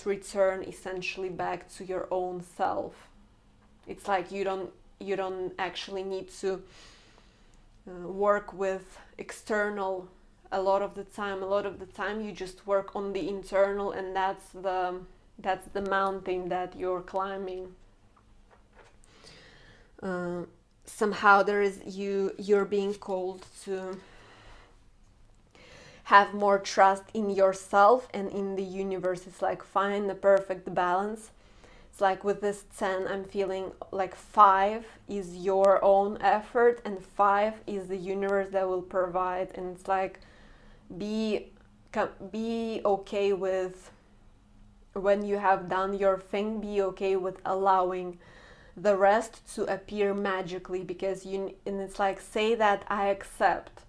return essentially back to your own self. It's like you don't actually need to work with external a lot of the time. You just work on the internal, and that's the mountain that you're climbing. Somehow you're being called to have more trust in yourself and in the universe. It's like, find the perfect balance. It's like, with this 10, I'm feeling like 5 is your own effort and 5 is the universe that will provide. And it's like, be okay with, when you have done your thing, be okay with allowing the rest to appear magically, because and it's like, say that I accept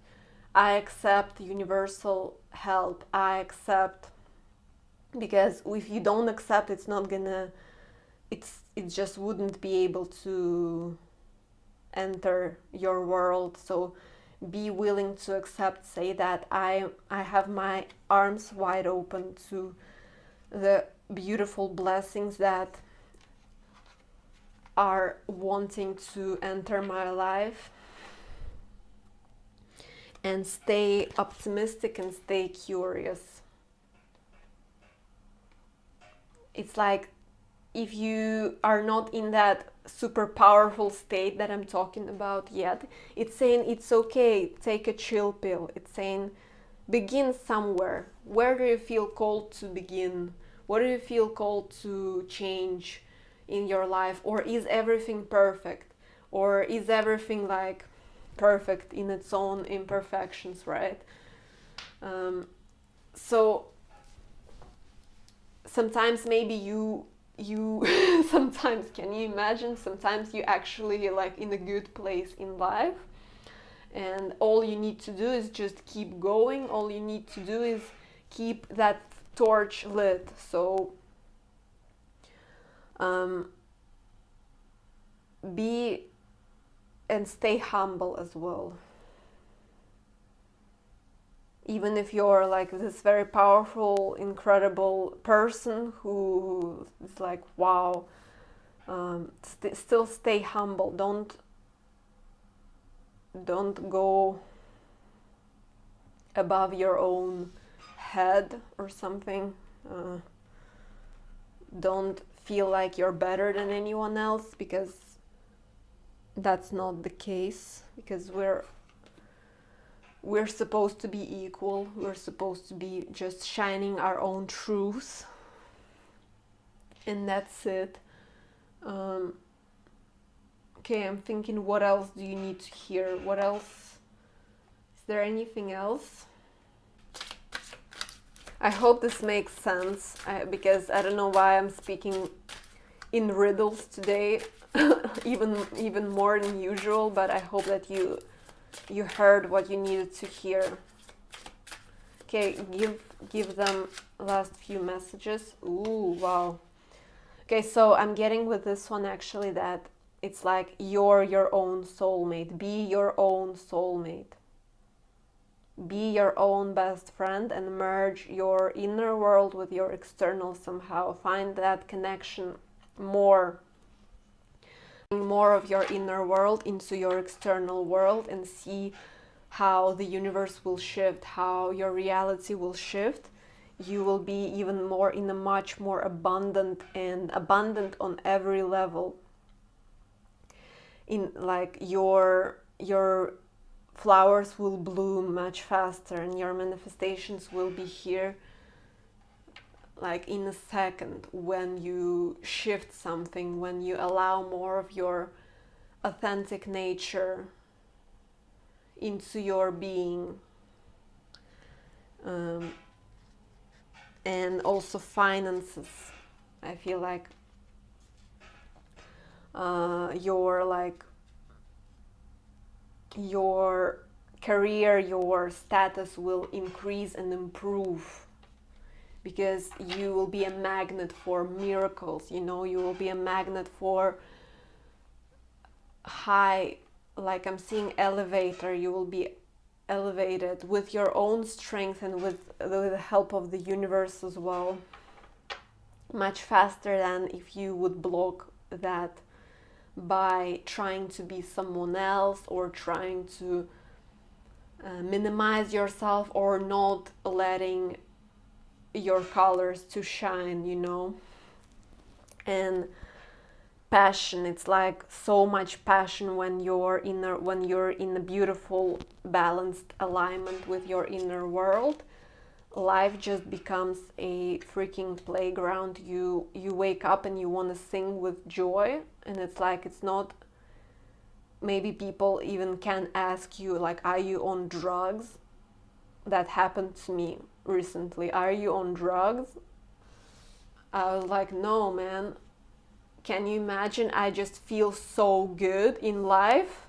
universal help, I accept because if you don't accept, it's not gonna, it just wouldn't be able to enter your world. So be willing to accept, say that I have my arms wide open to the beautiful blessings that are wanting to enter my life, and stay optimistic and stay curious. It's like, if you are not in that super powerful state that I'm talking about yet, it's saying it's okay, take a chill pill. It's saying begin somewhere. Where do you feel called to begin? What do you feel called to change in your life? Or is everything perfect? Or is everything like perfect in its own imperfections, right? So sometimes maybe you sometimes, can you imagine, sometimes you actually like in a good place in life, and all you need to do is just keep going. All you need to do is keep that torch lit. So be and stay humble as well. Even if you're like this very powerful, incredible person who is like, wow, still stay humble. Don't go above your own head or something. Don't feel like you're better than anyone else, because that's not the case. Because we're supposed to be equal. We're supposed to be just shining our own truth, and that's it. Okay, I'm thinking, what else do you need to hear? What else? Is there anything else? I hope this makes sense, because I don't know why I'm speaking in riddles today, even more than usual, but I hope that you heard what you needed to hear. Okay, give them last few messages. Ooh, wow. Okay, so I'm getting with this one actually that it's like you're your own soulmate. Be your own soulmate. Be your own best friend and merge your inner world with your external somehow. Find that connection more of your inner world into your external world, and see how the universe will shift, how your reality will shift. You will be even more in a much more abundant on every level. In like your flowers will bloom much faster, and your manifestations will be here like in a second, when you shift something, when you allow more of your authentic nature into your being. And also finances. I feel like your career, your status will increase and improve, because you will be a magnet for miracles. You will be a magnet for high, like I'm seeing elevator. You will be elevated with your own strength and with the help of the universe as well, much faster than if you would block that by trying to be someone else, or trying to minimize yourself, or not letting your colors to shine. And passion, it's like so much passion when you're in a beautiful balanced alignment with your inner world. Life just becomes a freaking playground. You wake up and you want to sing with joy, and it's like, it's not, maybe people even can ask you like, are you on drugs? That happened to me recently. Are you on drugs? I was like, no, man. Can you imagine? I just feel so good in life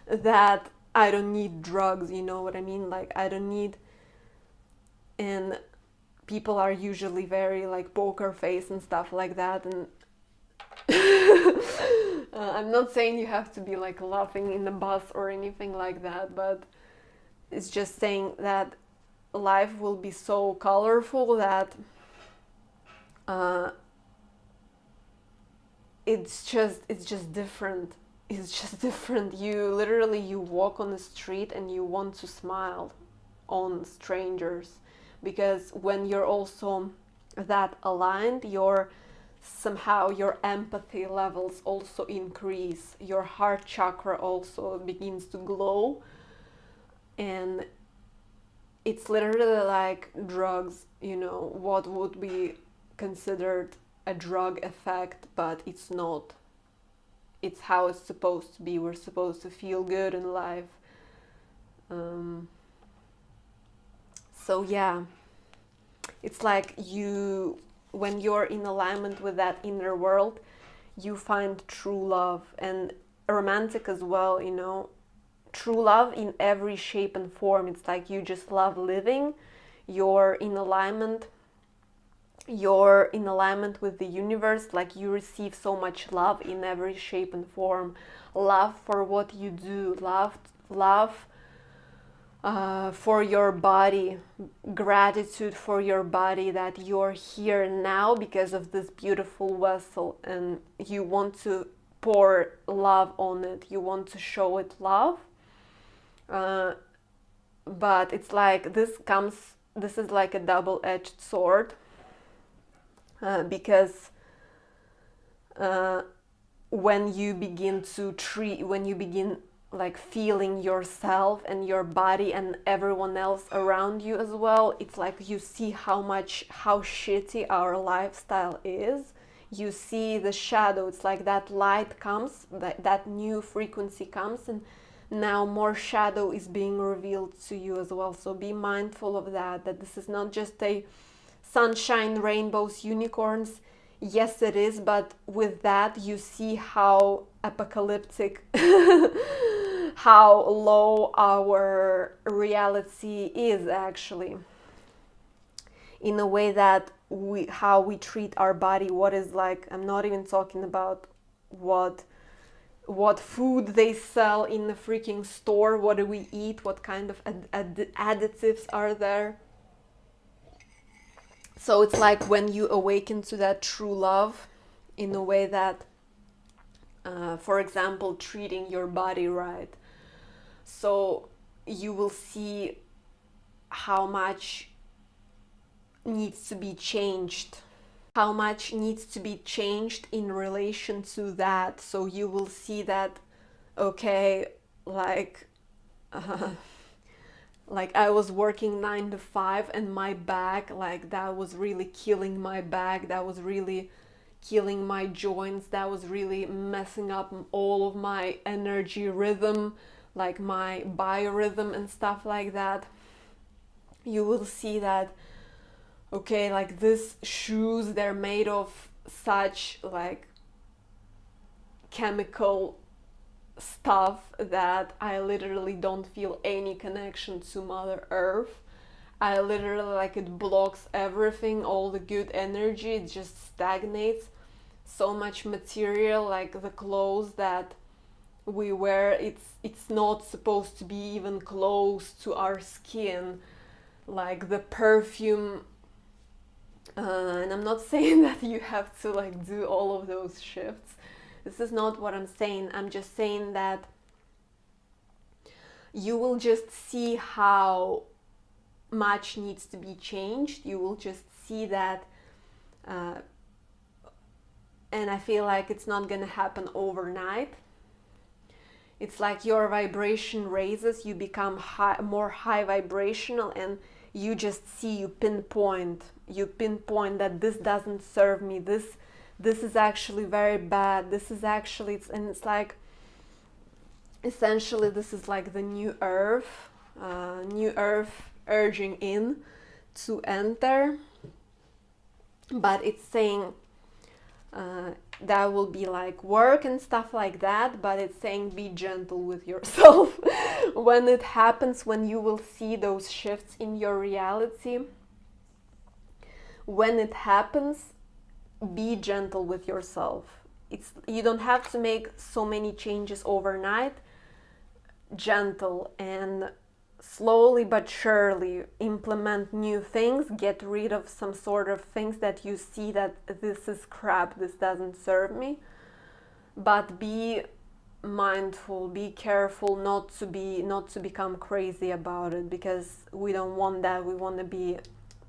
that I don't need drugs, you know what I mean? Like, I don't need. And people are usually very like poker face and stuff like that, and I'm not saying you have to be like laughing in the bus or anything like that, but it's just saying that life will be so colorful that uh, it's just different. It's just different. You literally, you walk on the street and you want to smile on strangers, because when you're also that aligned, your empathy levels also increase, your heart chakra also begins to glow, and it's literally like drugs, what would be considered a drug effect, but it's not. It's how it's supposed to be. We're supposed to feel good in life. Um, so yeah, it's like when you're in alignment with that inner world, you find true love, and romantic as well, true love in every shape and form. It's like you just love living, you're in alignment with the universe, like you receive so much love in every shape and form. Love for what you do, love for your body, gratitude for your body that you're here now because of this beautiful vessel, and you want to pour love on it, you want to show it love. But it's like this is like a double-edged sword, because when you begin like feeling yourself and your body and everyone else around you as well, it's like you see how shitty our lifestyle is. You see the shadow. It's like that light comes, that new frequency comes, and now more shadow is being revealed to you as well. So be mindful of that this is not just a sunshine, rainbows, unicorns. Yes, it is, but with that you see how apocalyptic how low our reality is actually, in a way that how we treat our body. What is like, I'm not even talking about what food they sell in the freaking store, what do we eat, what kind of additives are there. So it's like when you awaken to that true love in a way that, for example, treating your body right. So you will see how much needs to be changed. How much needs to be changed in relation to that. So you will see that, okay, like I was working 9 to 5 and my back, like that was really killing my back, that was really killing my joints, that was really messing up all of my energy rhythm, like my biorhythm and stuff like that. You will see that, okay, like these shoes, they're made of such like chemical stuff that I literally don't feel any connection to Mother Earth. I literally, like, it blocks everything, all the good energy, it just stagnates. So much material, like the clothes that we wear, it's not supposed to be even close to our skin. Like the perfume, and I'm not saying that you have to like do all of those shifts. This is not what I'm saying. I'm just saying that you will just see how much needs to be changed. You will just see that, and I feel like it's not gonna happen overnight. It's like your vibration raises, you become more high vibrational, and you just see, you pinpoint that this doesn't serve me, this is actually very bad, this is actually, and it's like, essentially this is like the new earth urging in to enter. But it's saying that will be like work and stuff like that, but it's saying be gentle with yourself when it happens, when you will see those shifts in your reality. when it happens, be gentle with yourself. You don't have to make so many changes overnight. Gentle and slowly but surely implement new things, get rid of some sort of things that you see that this is crap, this doesn't serve me. But be mindful, be careful not to become crazy about it, because we don't want that. We want to be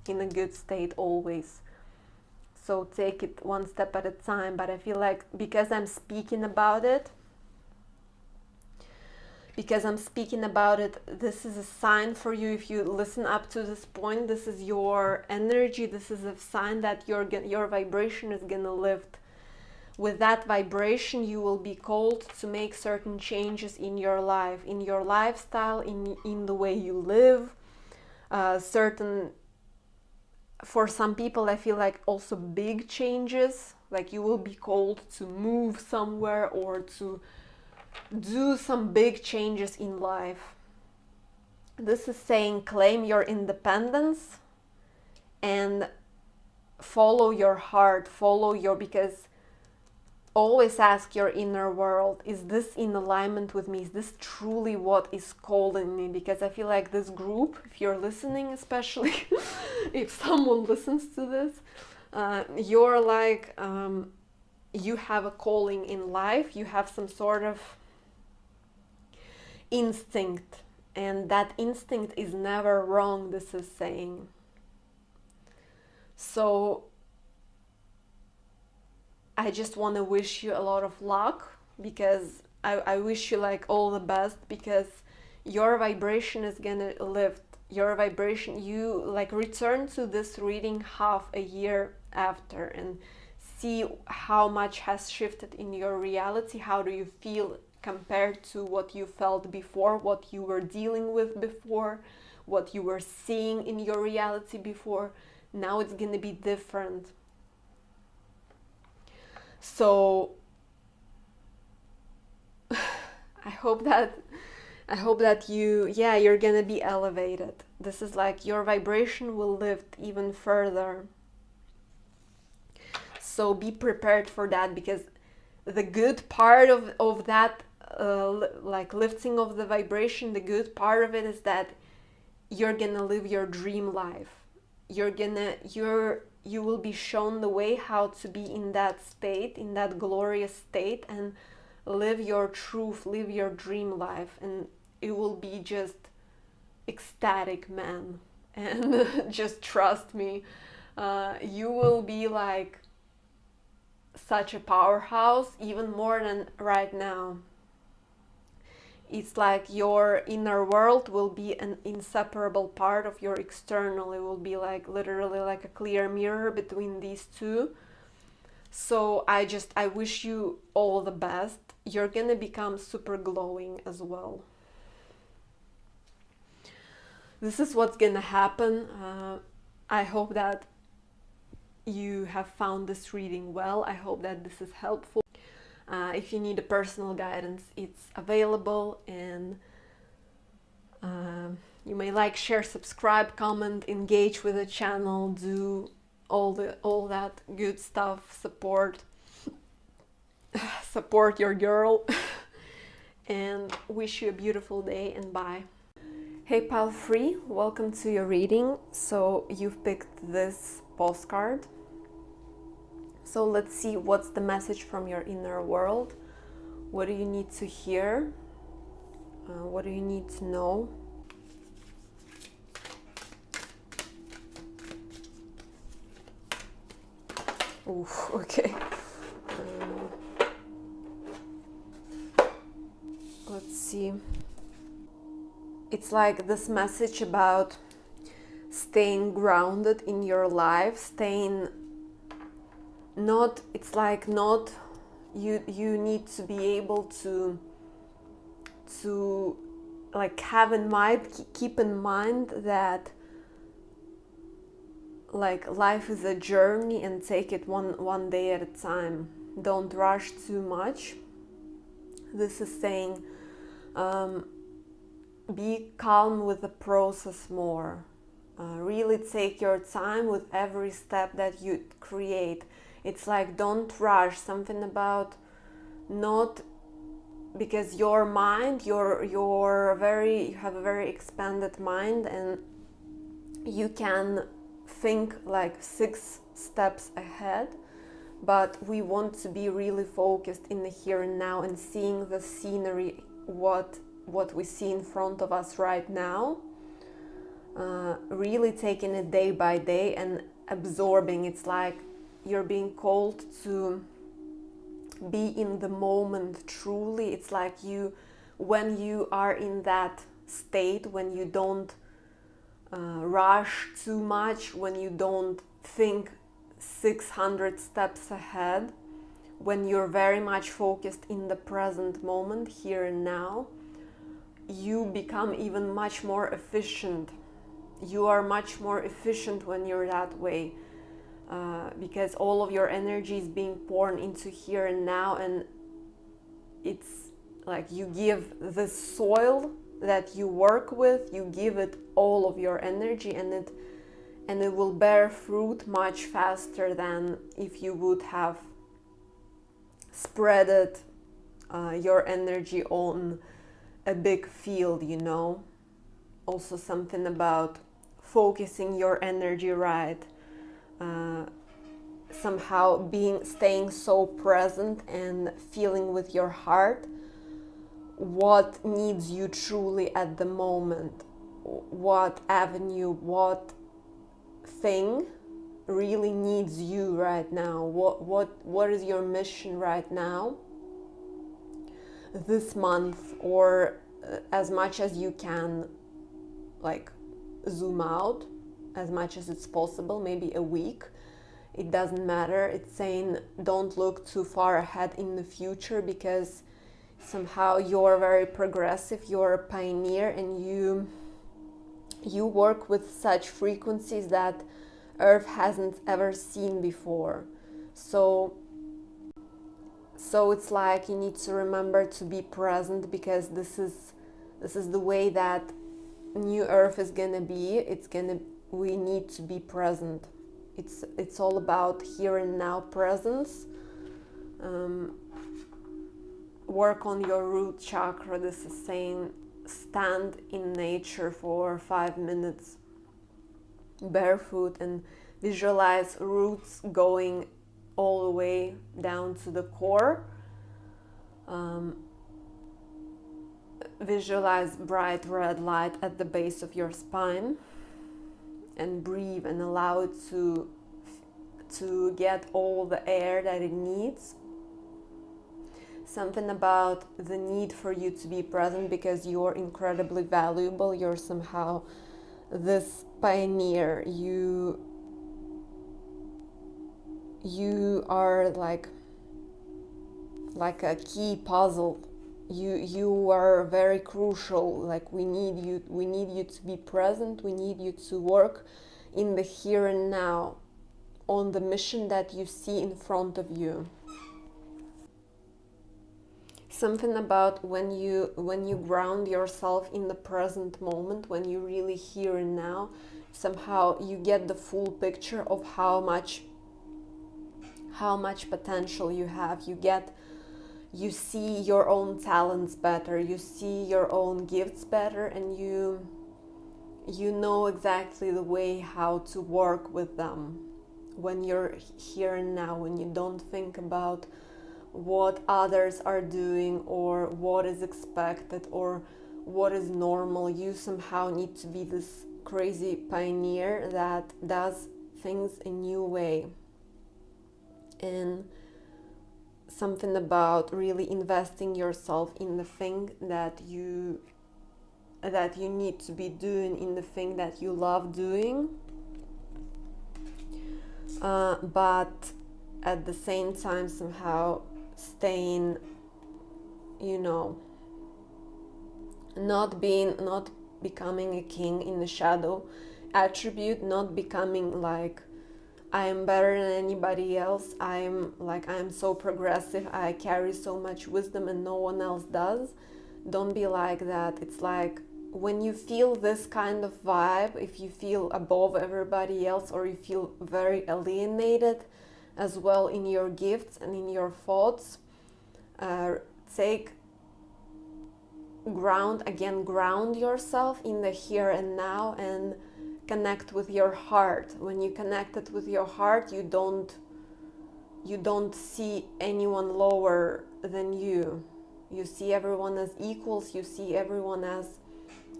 in a good state always. So take it one step at a time. But I feel like because I'm speaking about it, this is a sign for you. If you listen up to this point, this is your energy. This is a sign that your vibration is gonna lift. With that vibration, you will be called to make certain changes in your life, in your lifestyle, in the way you live. For some people, I feel like also big changes, like you will be called to move somewhere or to do some big changes in life. This is saying claim your independence and follow your heart, because always ask your inner world, is this in alignment with me? Is this truly what is calling me? Because I feel like this group, if you're listening, especially if someone listens to this, you're like, you have a calling in life, you have some sort of instinct, and that instinct is never wrong, this is saying. So I just want to wish you a lot of luck, because I wish you like all the best, because your vibration is gonna lift. Your vibration, you like return to this reading half a year after and see how much has shifted in your reality. How do you feel compared to what you felt before, what you were dealing with before, what you were seeing in your reality before? Now it's gonna be different. So I hope that you're gonna be elevated. This is like your vibration will lift even further. So be prepared for that, because the good part of that like lifting of the vibration, the good part of it is that you're gonna live your dream life. You will be shown the way how to be in that state, in that glorious state, and live your truth, live your dream life, and it will be just ecstatic, man. And just trust me, you will be like such a powerhouse, even more than right now. It's like your inner world will be an inseparable part of your external. It will be like literally like a clear mirror between these two. So I wish you all the best. You're gonna become super glowing as well. This is what's gonna happen. I hope that you have found this reading well. I hope that this is helpful. If you need a personal guidance, it's available, and you may like, share, subscribe, comment, engage with the channel, do all that good stuff, support your girl, and wish you a beautiful day, and bye. Hey pal free, welcome to your reading. So you've picked this postcard. So let's see what's the message from your inner world. What do you need to hear? What do you need to know? Oof, okay. Let's see. It's like this message about staying grounded in your life, you need to be able to like have in mind, keep in mind that like life is a journey, and take it one day at a time. Don't rush too much. This is saying be calm with the process more. Really take your time with every step that you create. It's like, don't rush. Something about not, because your mind, you have a very expanded mind, and you can think like 6 steps ahead, but we want to be really focused in the here and now and seeing the scenery, what we see in front of us right now, really taking it day by day and absorbing. It's like you're being called to be in the moment truly. It's like when you are in that state, when you don't rush too much, when you don't think 600 steps ahead, when you're very much focused in the present moment, here and now, you become even much more efficient. You are much more efficient when you're that way, because all of your energy is being poured into here and now, and it's like you give the soil that you work with, you give it all of your energy, and it will bear fruit much faster than if you would have spreaded your energy on a big field, you know. Also something about focusing your energy right, somehow staying so present and feeling with your heart what needs you truly at the moment, what avenue, what thing really needs you right now, what is your mission right now, this month, or as much as you can, like zoom out as much as it's possible, maybe a week, it doesn't matter. It's saying don't look too far ahead in the future, because somehow you're very progressive, you're a pioneer, and you work with such frequencies that Earth hasn't ever seen before. So it's like you need to remember to be present, because this is the way that new Earth is gonna be. We need to be present. It's all about here and now presence. Work on your root chakra. This is saying stand in nature for 5 minutes barefoot and visualize roots going all the way down to the core. Visualize bright red light at the base of your spine, and breathe and allow it to get all the air that it needs. Something about the need for you to be present, because you're incredibly valuable. You're somehow this pioneer. You are like a key puzzle. You are very crucial. Like we need you to be present. We need you to work in the here and now on the mission that you see in front of you. Something about when you ground yourself in the present moment, when you really here and now, somehow you get the full picture of how much potential you have. You see your own talents better, you see your own gifts better, and you know exactly the way how to work with them when you're here and now, when you don't think about what others are doing or what is expected or what is normal. You somehow need to be this crazy pioneer that does things a new way. And something about really investing yourself in the thing that you need to be doing, in the thing that you love doing, but at the same time somehow staying, not becoming a king in the shadow attribute, not becoming like I am better than anybody else. I'm so progressive. I carry so much wisdom and no one else does. Don't be like that. It's like when you feel this kind of vibe, if you feel above everybody else, or you feel very alienated as well in your gifts and in your thoughts, take ground yourself in the here and now, and connect with your heart. When you connect it with your heart, you don't see anyone lower than you. You see everyone as equals. You see everyone as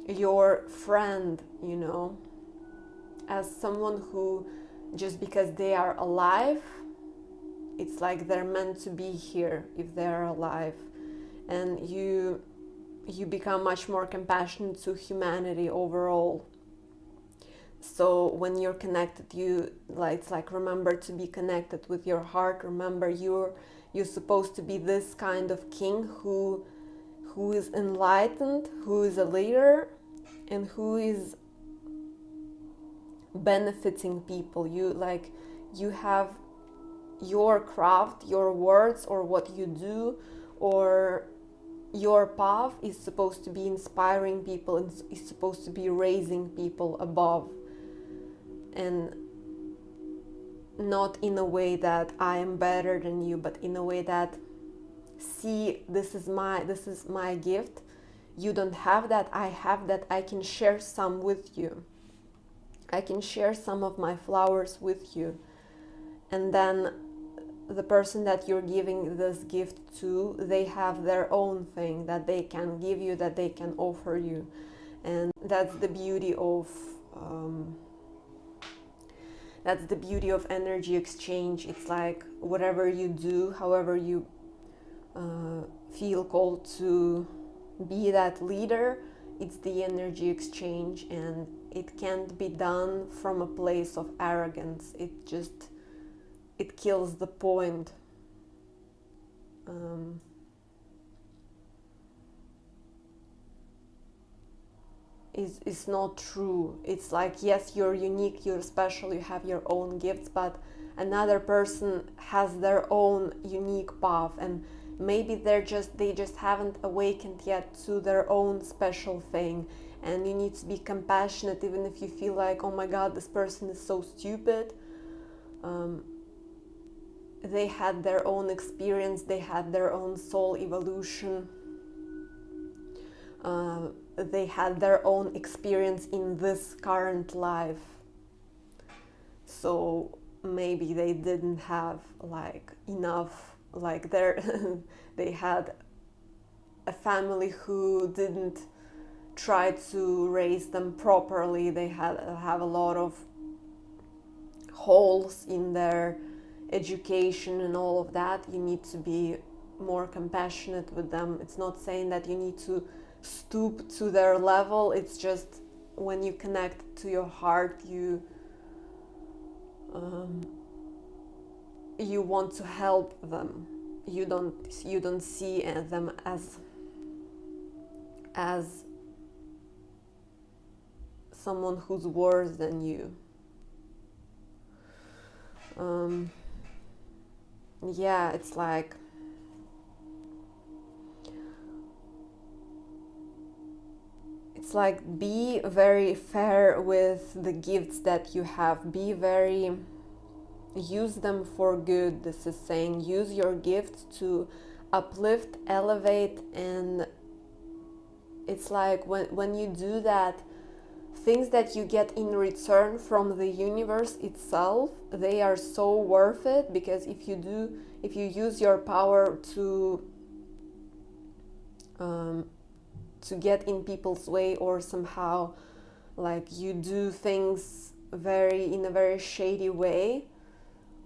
your friend, you know, as someone who, just because they are alive, it's like they're meant to be here if they're alive. And you become much more compassionate to humanity overall. So when you're connected, it's like, remember to be connected with your heart. Remember you're supposed to be this kind of king who is enlightened, who is a leader, and who is benefiting people. You have your craft, your words, or what you do, or your path is supposed to be inspiring people, and is supposed to be raising people above, and not in a way that I am better than you, but in a way that, see, this is my gift. You don't have that, I have that. I can share some with you. I can share some of my flowers with you. And then the person that you're giving this gift to, they have their own thing that they can give you, that they can offer you. And that's the beauty of energy exchange. It's like, whatever you do, however you feel called to be that leader, it's the energy exchange, and it can't be done from a place of arrogance. It kills the point. Is not true. It's like, yes, you're unique, you're special, you have your own gifts, but another person has their own unique path, and maybe they just haven't awakened yet to their own special thing. And you need to be compassionate, even if you feel like, oh my god, this person is so stupid. They had their own experience, they had their own soul evolution, they had their own experience in this current life. So maybe they didn't have enough, they had a family who didn't try to raise them properly. They have a lot of holes in their education and all of that. You need to be more compassionate with them. It's not saying that you need to stoop to their level. It's just, when you connect to your heart, you want to help them. You don't see them as someone who's worse than you. Yeah, it's like, be very fair with the gifts that you have. Use them for good. This is saying, use your gifts to uplift, elevate, and it's like, when you do that, things that you get in return from the universe itself, they are so worth it. Because if you use your power to get in people's way, or somehow you do things in a very shady way,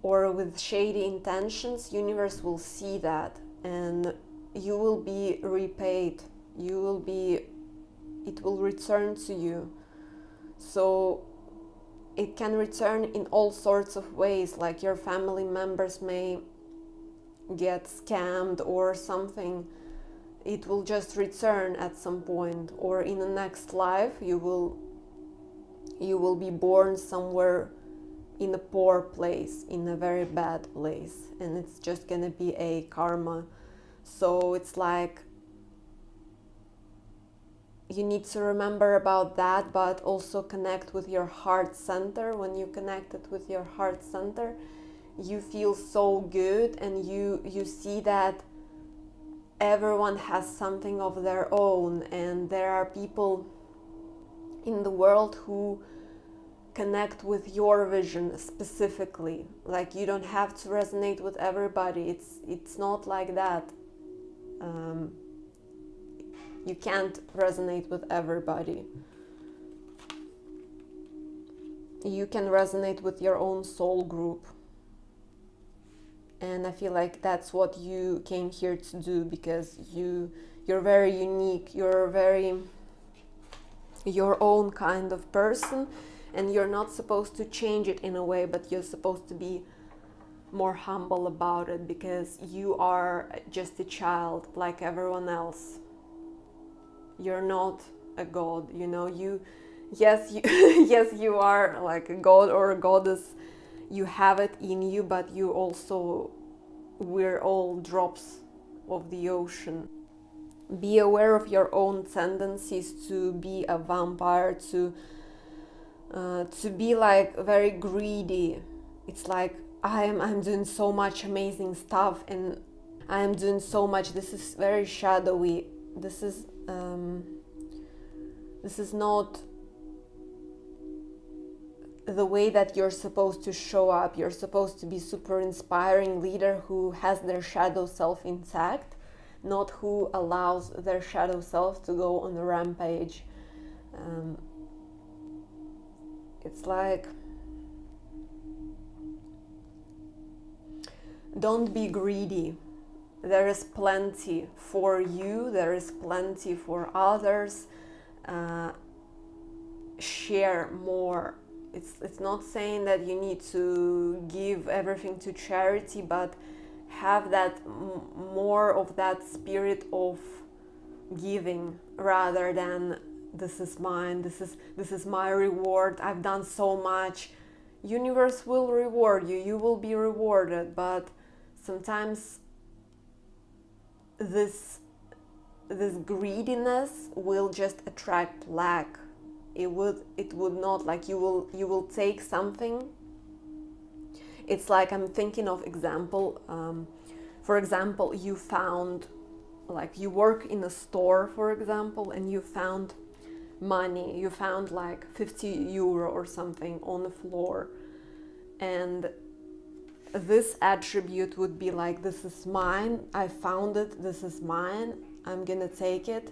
or with shady intentions, universe will see that, and you will be repaid. It will return to you. So it can return in all sorts of ways. Like, your family members may get scammed or something. It will just return at some point, or in the next life you will be born somewhere in a poor place, in a very bad place, and it's just gonna be a karma. So it's like, you need to remember about that, but also connect with your heart center. When you connect it with your heart center, you feel so good, and you see that everyone has something of their own, and there are people in the world who connect with your vision specifically. Like, you don't have to resonate with everybody. It's not like that. You can't resonate with everybody. You can resonate with your own soul group. And I feel like that's what you came here to do, because you're very unique. You're very your own kind of person, and you're not supposed to change it in a way, but you're supposed to be more humble about it, because you are just a child like everyone else. You're not a god, you know. Yes, you are like a god or a goddess. You have it in you, but we're all drops of the ocean. Be aware of your own tendencies to be a vampire, to be like very greedy. It's like, I'm doing so much amazing stuff, and I'm doing so much. This is very shadowy. This is not the way that you're supposed to show up. You're supposed to be super inspiring leader who has their shadow self intact, not who allows their shadow self to go on a rampage. It's like, don't be greedy. There is plenty for you, there is plenty for others. Share more. It's not saying that you need to give everything to charity, but have that more of that spirit of giving, rather than this is mine, this is my reward, I've done so much. Universe will reward you, you will be rewarded, but sometimes this greediness will just attract lack. It would not, like, you will take something. It's like, I'm thinking of example, for example, you found, like, you work in a store, for example, and you found money, you found like 50 euro or something on the floor, and this attribute would be like, this is mine, I found it, this is mine, I'm gonna take it.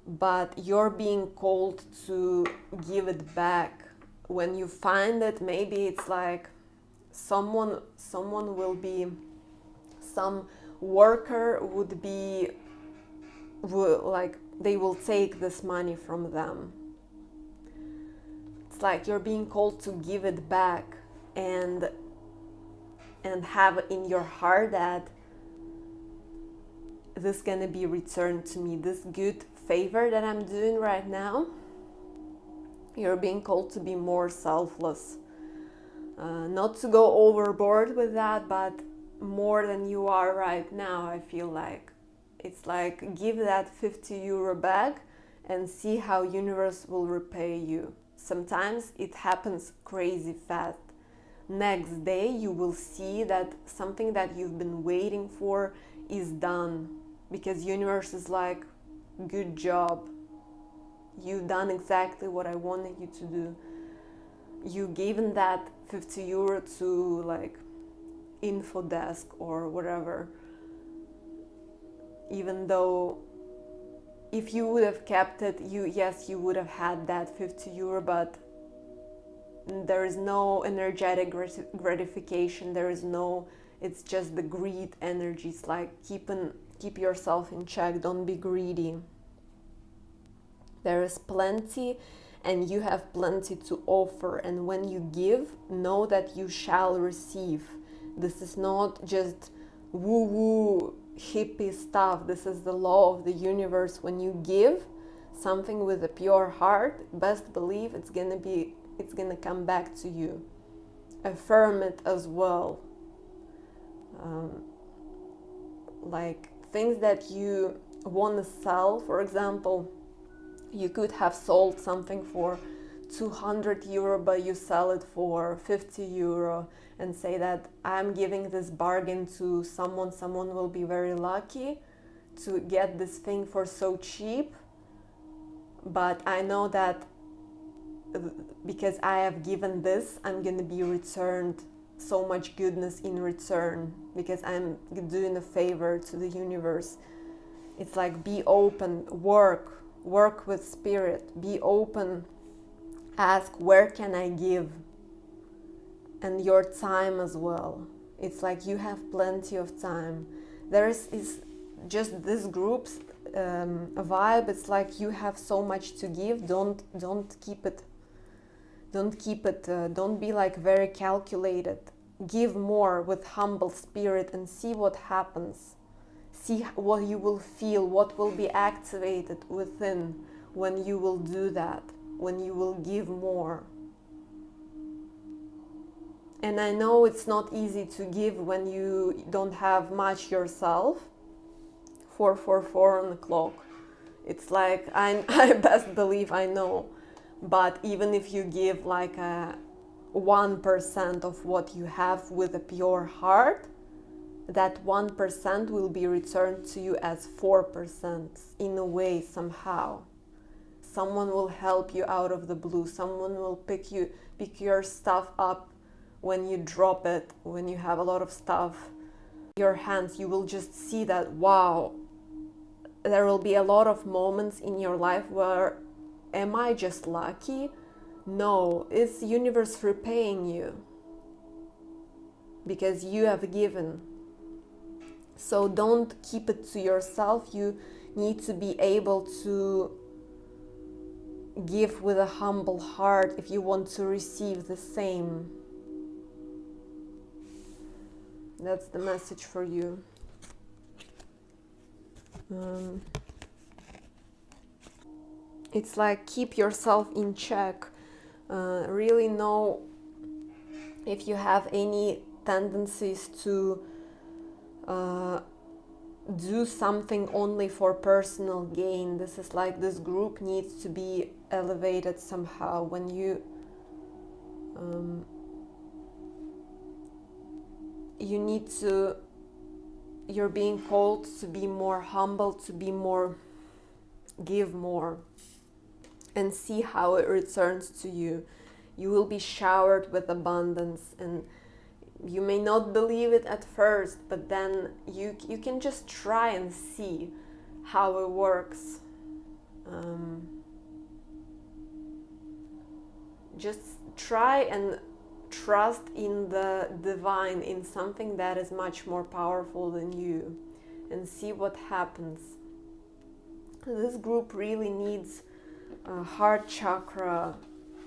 But you're being called to give it back. When you find it, maybe it's like someone will be, some worker would be, like, they will take this money from them. It's like you're being called to give it back, and have in your heart that this is gonna be returned to me, this good favor that I'm doing right now. You're being called to be more selfless, not to go overboard with that, but more than you are right now. I feel like it's like, give that 50 euro back and see how universe will repay you. Sometimes it happens crazy fast. Next day you will see that something that you've been waiting for is done, because universe is like, good job, you've done exactly what I wanted you to do. You given that 50 euro to like info desk or whatever, even though if you would have kept it, you would have had that 50 euro, but there is no energetic gratification, there is no, it's just the greed energy. It's like, keep yourself in check, don't be greedy. There is plenty, and you have plenty to offer, and when you give, know that you shall receive. This is not just woo-woo hippie stuff. This is the law of the universe. When you give something with a pure heart, best believe it's gonna come back to you. Affirm it as well. Like things that you want to sell, for example, You could have sold something for 200 euro, but you sell it for 50 euro and say that I'm giving this bargain to someone. Someone will be very lucky to get this thing for so cheap. But I know that because I have given this, I'm going to be returned so much goodness in return, because I'm doing a favor to the universe. It's like, be open, work with spirit, be open, ask where can I give, and your time as well. It's like you have plenty of time. There is just this group's vibe. It's like you have so much to give. Don't keep it. Don't be like very calculated. Give more with humble spirit and see what happens. See what you will feel, what will be activated within when you will do that, when you will give more. And I know it's not easy to give when you don't have much yourself. 444 on the clock. It's like, I best believe I know. But even if you give like a 1% of what you have with a pure heart, that 1% will be returned to you as 4% in a way, somehow. Someone will help you out of the blue. Someone will pick your stuff up when you drop it, when you have a lot of stuff in your hands. You will just see that, wow, there will be a lot of moments in your life where, am I just lucky? No, it's the universe repaying you because you have given. So don't keep it to yourself. You need to be able to give with a humble heart if you want to receive the same. That's the message for you. It's like, keep yourself in check. Really know if you have any tendencies to do something only for personal gain. This is like, this group needs to be elevated somehow. When you need to, you're being called to be more humble, to be more, give more, and see how it returns to you. You will be showered with abundance, and you may not believe it at first, but then you can just try and see how it works. Just try and trust in the divine, in something that is much more powerful than you, and see what happens. This group really needs heart chakra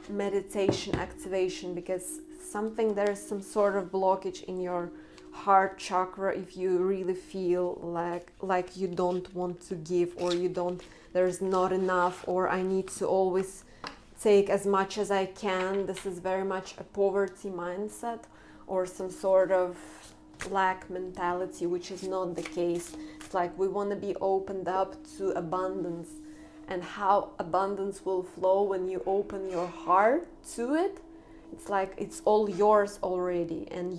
meditation activation, because there is some sort of blockage in your heart chakra. If you really feel like you don't want to give, or there's not enough, or I need to always take as much as I can. This is very much a poverty mindset, or some sort of lack mentality, which is not the case. It's like, we want to be opened up to abundance, and how abundance will flow when you open your heart to it. It's like, it's all yours already, and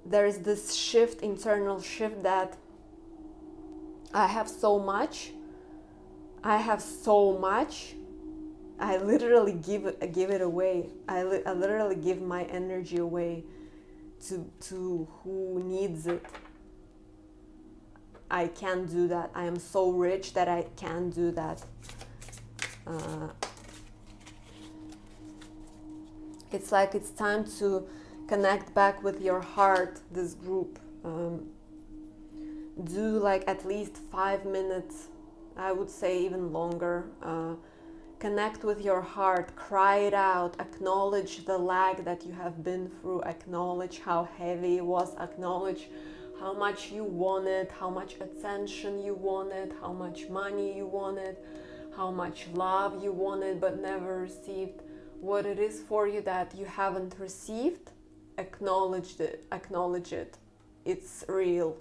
there's this shift, internal shift, that I have so much, I literally give it away. I literally give my energy away to who needs it. I can't do that. I am so rich that I can't do that. It's like, it's time to connect back with your heart, this group. Do like at least 5 minutes, I would say even longer. Connect with your heart, cry it out, acknowledge the lag that you have been through, acknowledge how heavy it was, acknowledge how much you wanted, how much attention you wanted, how much money you wanted, how much love you wanted but never received. What it is for you that you haven't received, acknowledge it. It's real.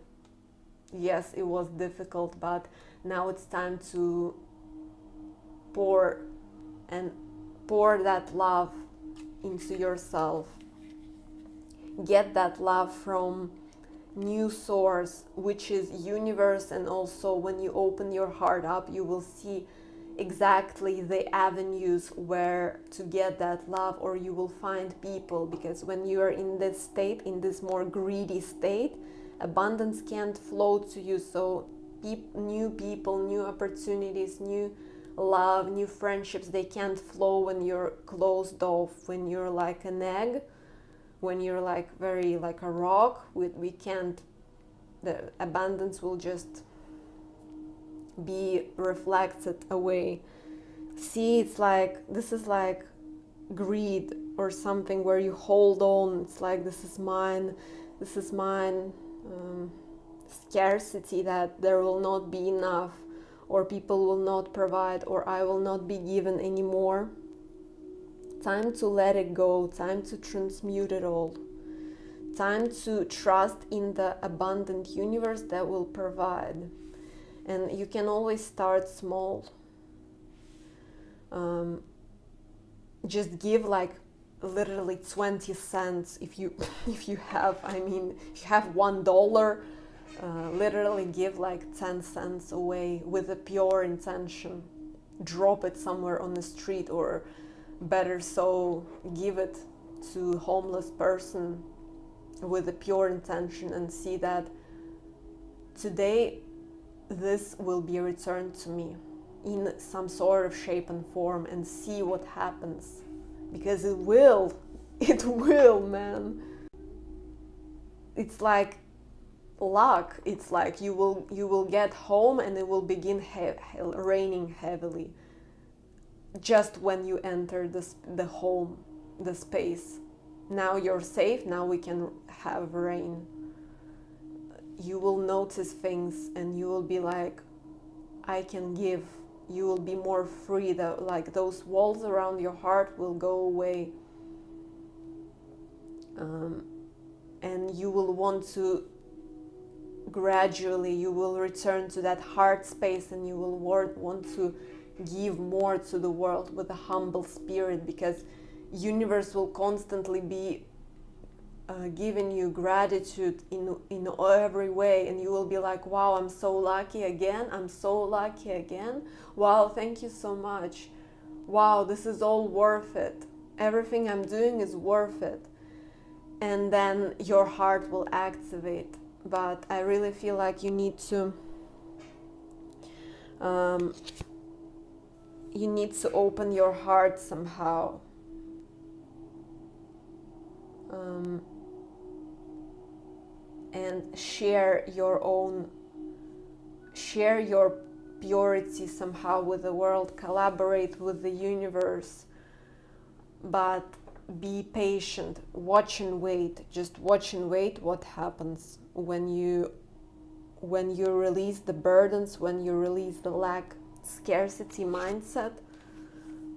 Yes, it was difficult, but now it's time to pour and pour that love into yourself. Get that love from new source, which is universe. And also when you open your heart up, you will see exactly the avenues where to get that love, or you will find people. Because when you are in this state, in this more greedy state, abundance can't flow to you. So new people, new opportunities, new love, new friendships, they can't flow when you're closed off, when you're like an egg, when you're like very like a rock. We can't, the abundance will just be reflected away. See, it's like, this is like greed or something where you hold on. It's like, this is mine, this is mine. Scarcity, that there will not be enough, or people will not provide, or I will not be given anymore. Time to let it go, time to transmute it all, time to trust in the abundant universe that will provide. And you can always start small. Just give like literally 20 cents if you have, I mean, if you have $1, literally give like 10 cents away with a pure intention. Drop it somewhere on the street, or better so, give it to a homeless person with a pure intention, and see that today this will be returned to me in some sort of shape and form, and see what happens. Because it will, man. It's like luck. It's like you will get home and it will begin raining heavily just when you enter the home, the space. Now you're safe, now we can have rain. You will notice things and you will be like, I can give. You will be more free, like those walls around your heart will go away. And you will want to gradually, you will return to that heart space, and you will want to give more to the world with a humble spirit, because universe will constantly be giving you gratitude in every way, and you will be like, wow, I'm so lucky again, wow, thank you so much, wow, this is all worth it, everything I'm doing is worth it. And then your heart will activate. But I really feel like you need to open your heart somehow. And share your purity somehow with the world, collaborate with the universe, but be patient, watch and wait, just watch and wait what happens when you release the burdens, when you release the lack, scarcity mindset.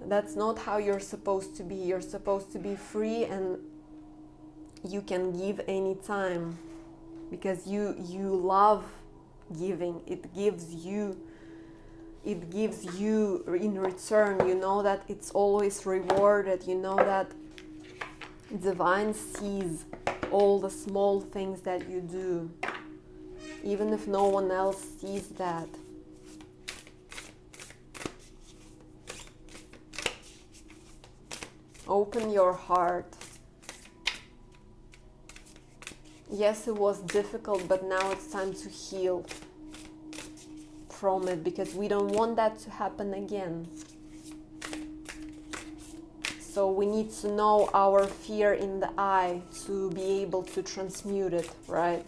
That's not how you're supposed to be. You're supposed to be free, and you can give anytime, because you love giving. It gives you in return. You know that it's always rewarded. You know that divine sees all the small things that you do, even if no one else sees that. Open your heart. Yes, it was difficult, but now it's time to heal from it, because we don't want that to happen again. So we need to know our fear in the eye to be able to transmute it, right?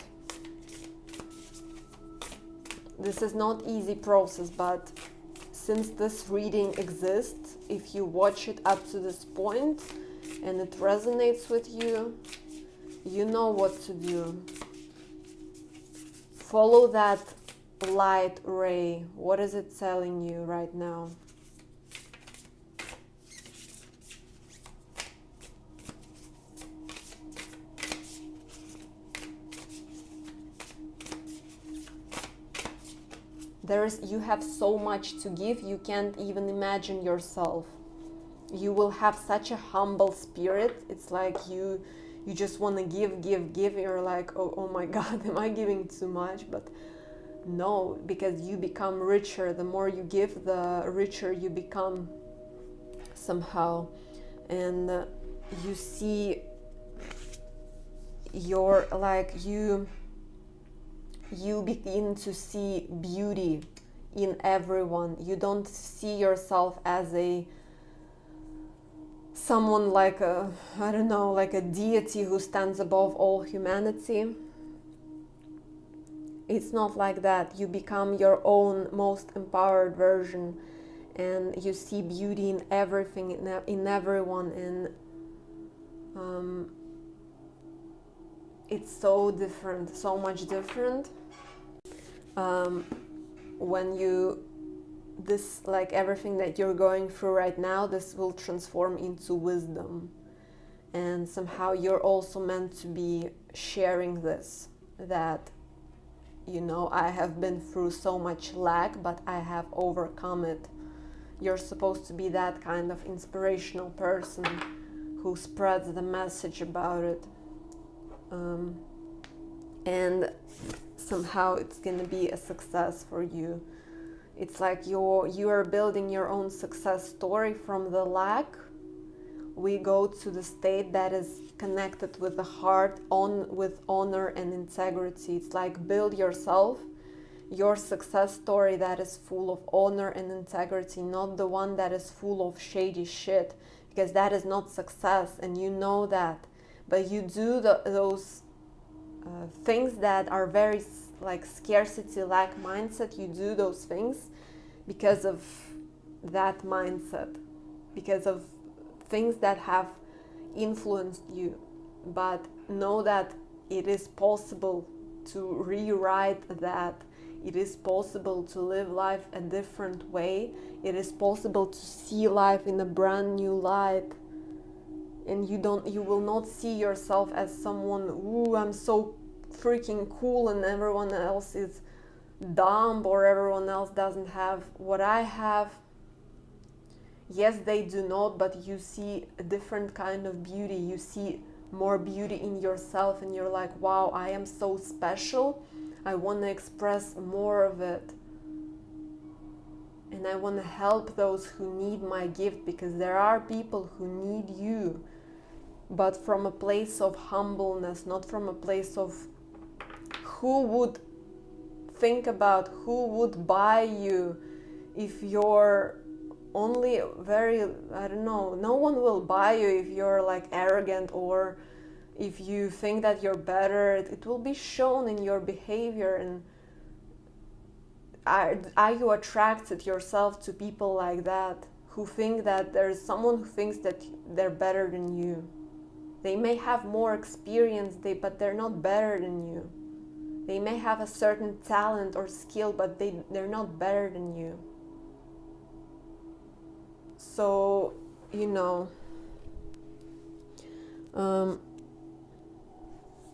This is not easy process, but since this reading exists, if you watch it up to this point and it resonates with you, you know what to do. Follow that light ray. What is it telling you right now? You have so much to give, you can't even imagine yourself. You will have such a humble spirit. It's like you just want to give. You're like, oh my God, am I giving too much? But no, because you become richer. The more you give, the richer you become somehow. And you see you begin to see beauty in everyone. You don't see yourself as someone like a deity who stands above all humanity. It's not like that. You become your own most empowered version, and you see beauty in everything, in everyone, and it's so different, so much different. When like everything that you're going through right now, this will transform into wisdom, and somehow you're also meant to be sharing this, that I have been through so much lack, but I have overcome it. You're supposed to be that kind of inspirational person who spreads the message about it. And somehow it's going to be a success for you. It's like you are building your own success story. From the lack, we go to the state that is connected with the heart, with honor and integrity. It's like build yourself, your success story that is full of honor and integrity, not the one that is full of shady shit, because that is not success, and you know that. But you do those things that are very like scarcity, lack mindset. You do those things because of that mindset, because of things that have influenced you. But know that it is possible to rewrite that. It is possible to live life a different way. It is possible to see life in a brand new light. And you will not see yourself as someone, ooh, I'm so freaking cool and everyone else is dumb, or everyone else doesn't have what I have. Yes, they do not, but you see a different kind of beauty. You see more beauty in yourself, and you're like, wow, I am so special. I want to express more of it. And I want to help those who need my gift, because there are people who need you, but from a place of humbleness, not from a place of who would think about, who would buy you if you're only very, I don't know, no one will buy you if you're like arrogant, or if you think that you're better. It will be shown in your behavior. And are you attracted yourself to people like that, who think that there's someone who thinks that they're better than you? They may have more experience, but they're not better than you. They may have a certain talent or skill, but they're not better than you. So,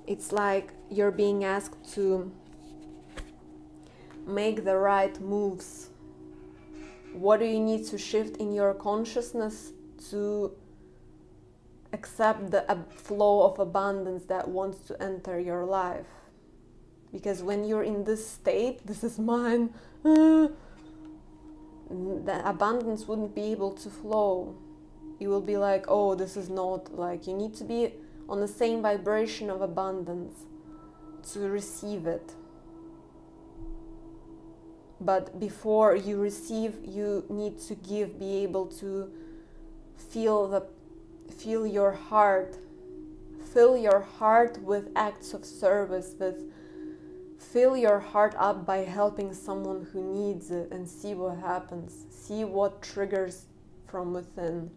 it's like you're being asked to make the right moves. What do you need to shift in your consciousness to accept the flow of abundance that wants to enter your life? Because when you're in this state, this is mine, the abundance wouldn't be able to flow. You will be like, oh, this is not, like, you need to be on the same vibration of abundance to receive it. But before you receive, you need to give, be able to feel your heart, fill your heart with acts of service, fill your heart up by helping someone who needs it, and see what happens, see what triggers from within.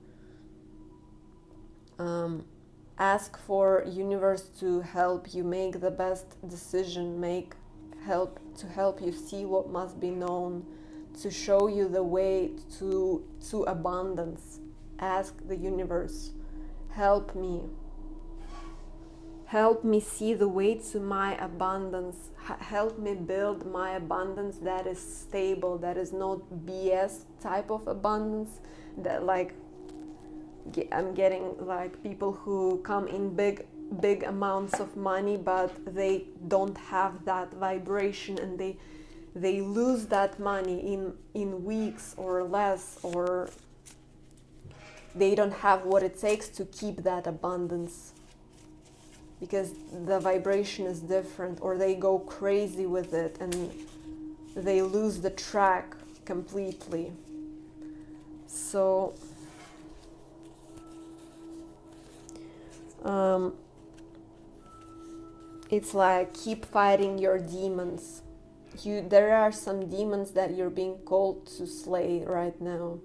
Ask for universe to help you make the best decision, to help you see what must be known, to show you the way to abundance. Ask the universe, help me Help me see the way to my abundance. Help me build my abundance that is stable, that is not BS type of abundance, that like I'm getting like people who come in big amounts of money, but they don't have that vibration, and they lose that money in weeks or less, or they don't have what it takes to keep that abundance because the vibration is different, or they go crazy with it and they lose the track completely. So it's like keep fighting your demons. There are some demons that you're being called to slay right now.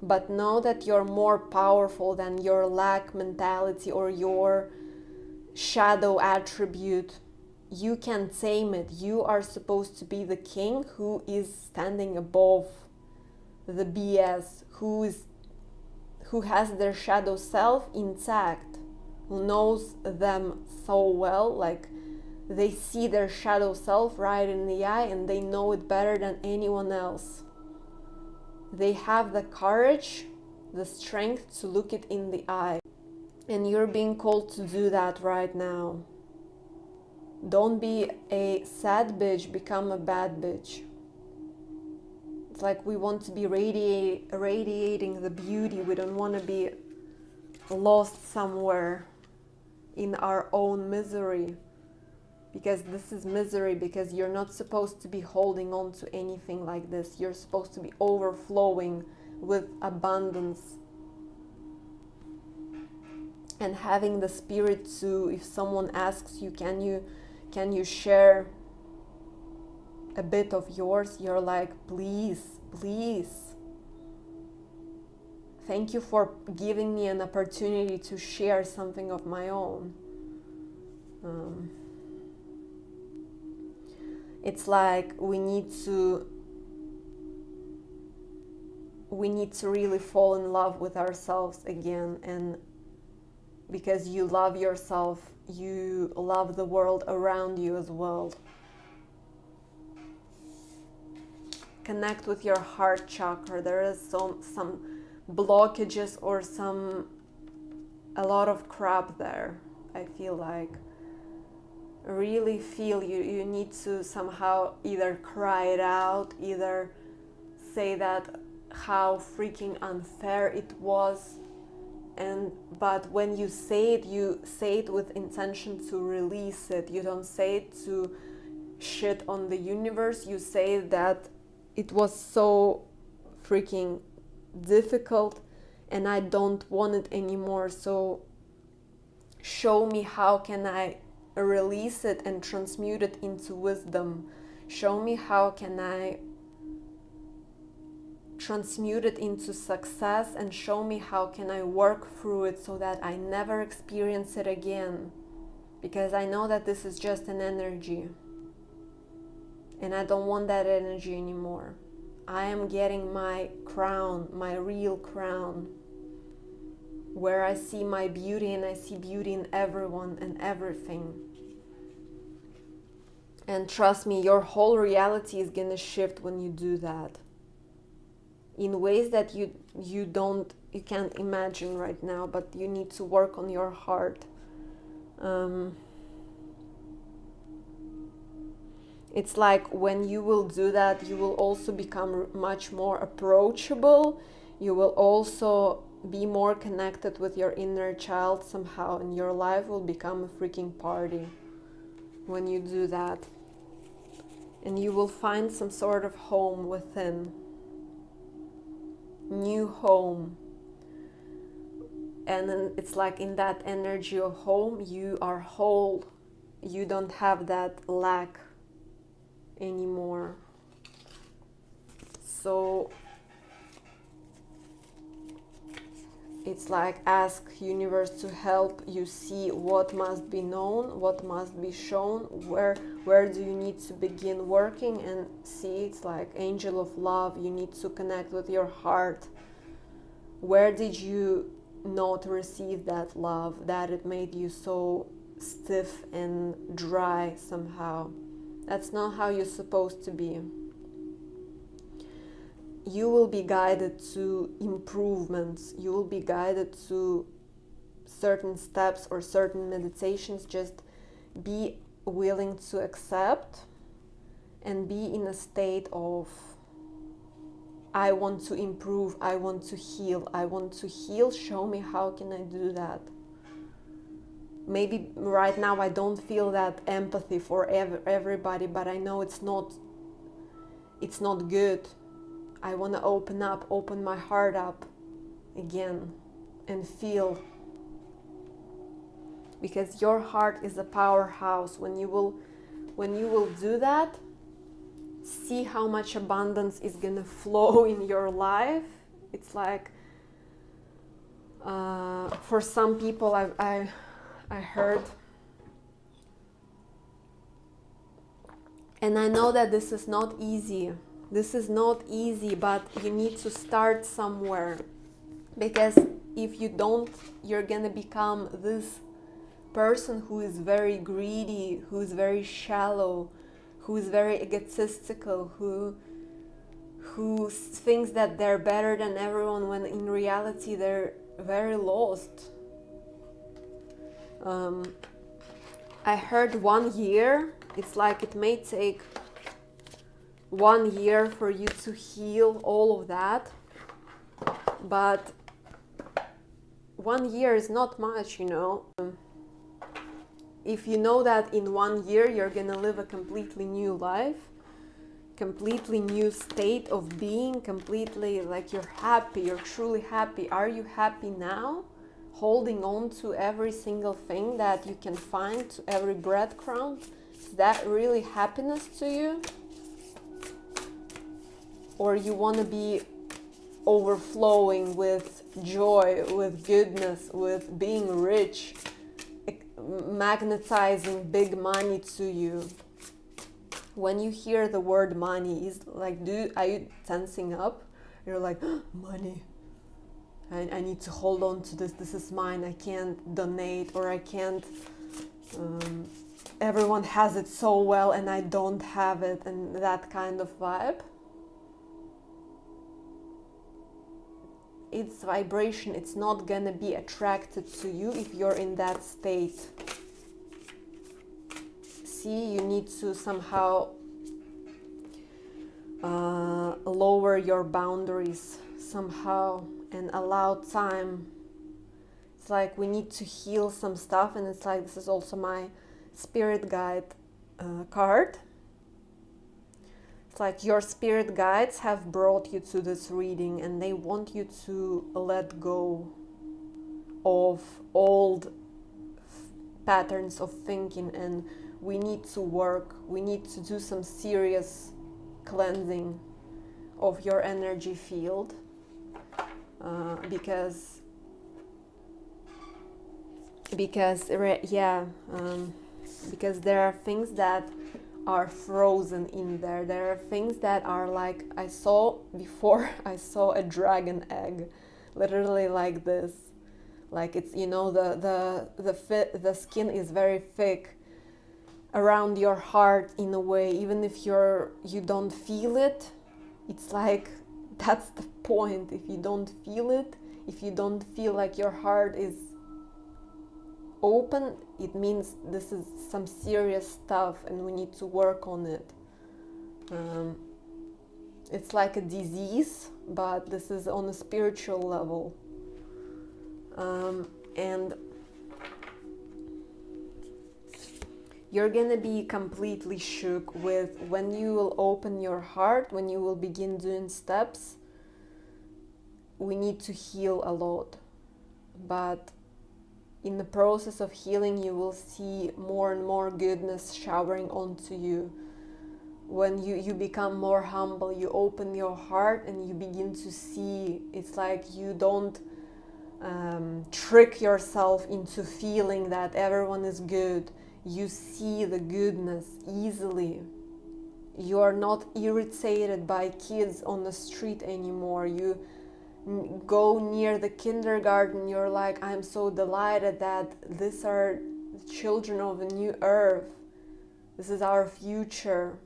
But know that you're more powerful than your lack mentality or your shadow attribute. You can tame it. You are supposed to be the king who is standing above the BS, who has their shadow self intact, who knows them so well, like they see their shadow self right in the eye and they know it better than anyone else. They have the courage, the strength to look it in the eye. And you're being called to do that right now. Don't be a sad bitch, become a bad bitch. It's like we want to be radiating the beauty. We don't want to be lost somewhere in our own misery. Because this is misery, because you're not supposed to be holding on to anything like this. You're supposed to be overflowing with abundance. And having the spirit to, if someone asks you, can you share a bit of yours? You're like, please. Thank you for giving me an opportunity to share something of my own. It's like we need to really fall in love with ourselves again, and because you love yourself, you love the world around you as well. Connect with your heart chakra. There is some blockages or a lot of crap there. I feel like really feel you need to somehow either cry it out, either say that how freaking unfair it was, but when you say it with intention to release it. You don't say it to shit on the universe. You say that it was so freaking difficult and I don't want it anymore, so show me how can I release it and transmute it into wisdom. Show me how can I transmute it into success, and show me how can I work through it so that I never experience it again, because I know that this is just an energy and I don't want that energy anymore. I am getting my crown, my real crown, where I see my beauty, and I see beauty in everyone and everything. And trust me, your whole reality is gonna shift when you do that in ways that you can't imagine right now, but you need to work on your heart. It's like when you will do that, you will also become much more approachable. You will also be more connected with your inner child somehow, and your life will become a freaking party when you do that. And you will find some sort of home within. New home. And then it's like in that energy of home, you are whole. You don't have that lack anymore. So it's like ask universe to help you see what must be known, what must be shown, where do you need to begin working, and see. It's like angel of love, you need to connect with your heart. Where did you not receive that love, that it made you so stiff and dry somehow. That's not how you're supposed to be. You will be guided to improvements. You will be guided to certain steps or certain meditations. Just be willing to accept and be in a state of, I want to improve, I want to heal, I want to heal, show me how can I do that. Maybe right now I don't feel that empathy for everybody, but I know it's not good. I want to open my heart up again and feel. Because your heart is a powerhouse. When you will do that, see how much abundance is gonna flow in your life. It's like, for some people, I heard, and I know that this is not easy. This is not easy, but you need to start somewhere. Because if you don't, you're gonna become this person who is very greedy, who is very shallow, who is very egotistical, who thinks that they're better than everyone when in reality they're very lost. I heard 1 year, it's like it may take 1 year for you to heal all of that, but 1 year is not much, you know. If you know that in 1 year you're gonna live a completely new life, completely new state of being, completely like you're happy, you're truly happy. Are you happy now? Holding on to every single thing that you can find, to every breadcrumb? Is that really happiness to you? Or you want to be overflowing with joy, with goodness, with being rich, magnetizing big money to you? When you hear the word money, is like, are you tensing up? You're like, money. I need to hold on to this. This is mine. I can't donate, or I can't. Everyone has it so well, and I don't have it, and that kind of vibe. It's vibration. It's not gonna be attracted to you if you're in that state. See, you need to somehow lower your boundaries somehow and allow time. It's like we need to heal some stuff, and it's like, this is also my spirit guide card. It's like your spirit guides have brought you to this reading, and they want you to let go of old patterns of thinking, and we need to work, we need to do some serious cleansing of your energy field, because there are things that are frozen in there. There are things that are like, I saw a dragon egg, literally like this. Like, it's, you know, the skin is very thick around your heart in a way, even if you don't feel it. It's like, that's the point. If you don't feel it, if you don't feel like your heart is open, it means this is some serious stuff and we need to work on it. It's like a disease, but this is on a spiritual level. And you're gonna be completely shook with when you will open your heart, when you will begin doing steps. We need to heal a lot, but in the process of healing, you will see more and more goodness showering onto you. When you become more humble, you open your heart and you begin to see. It's like you don't trick yourself into feeling that everyone is good. You see the goodness easily. You are not irritated by kids on the street anymore. You go near the kindergarten, you're like, I'm so delighted that these are the children of a new earth. This is our future.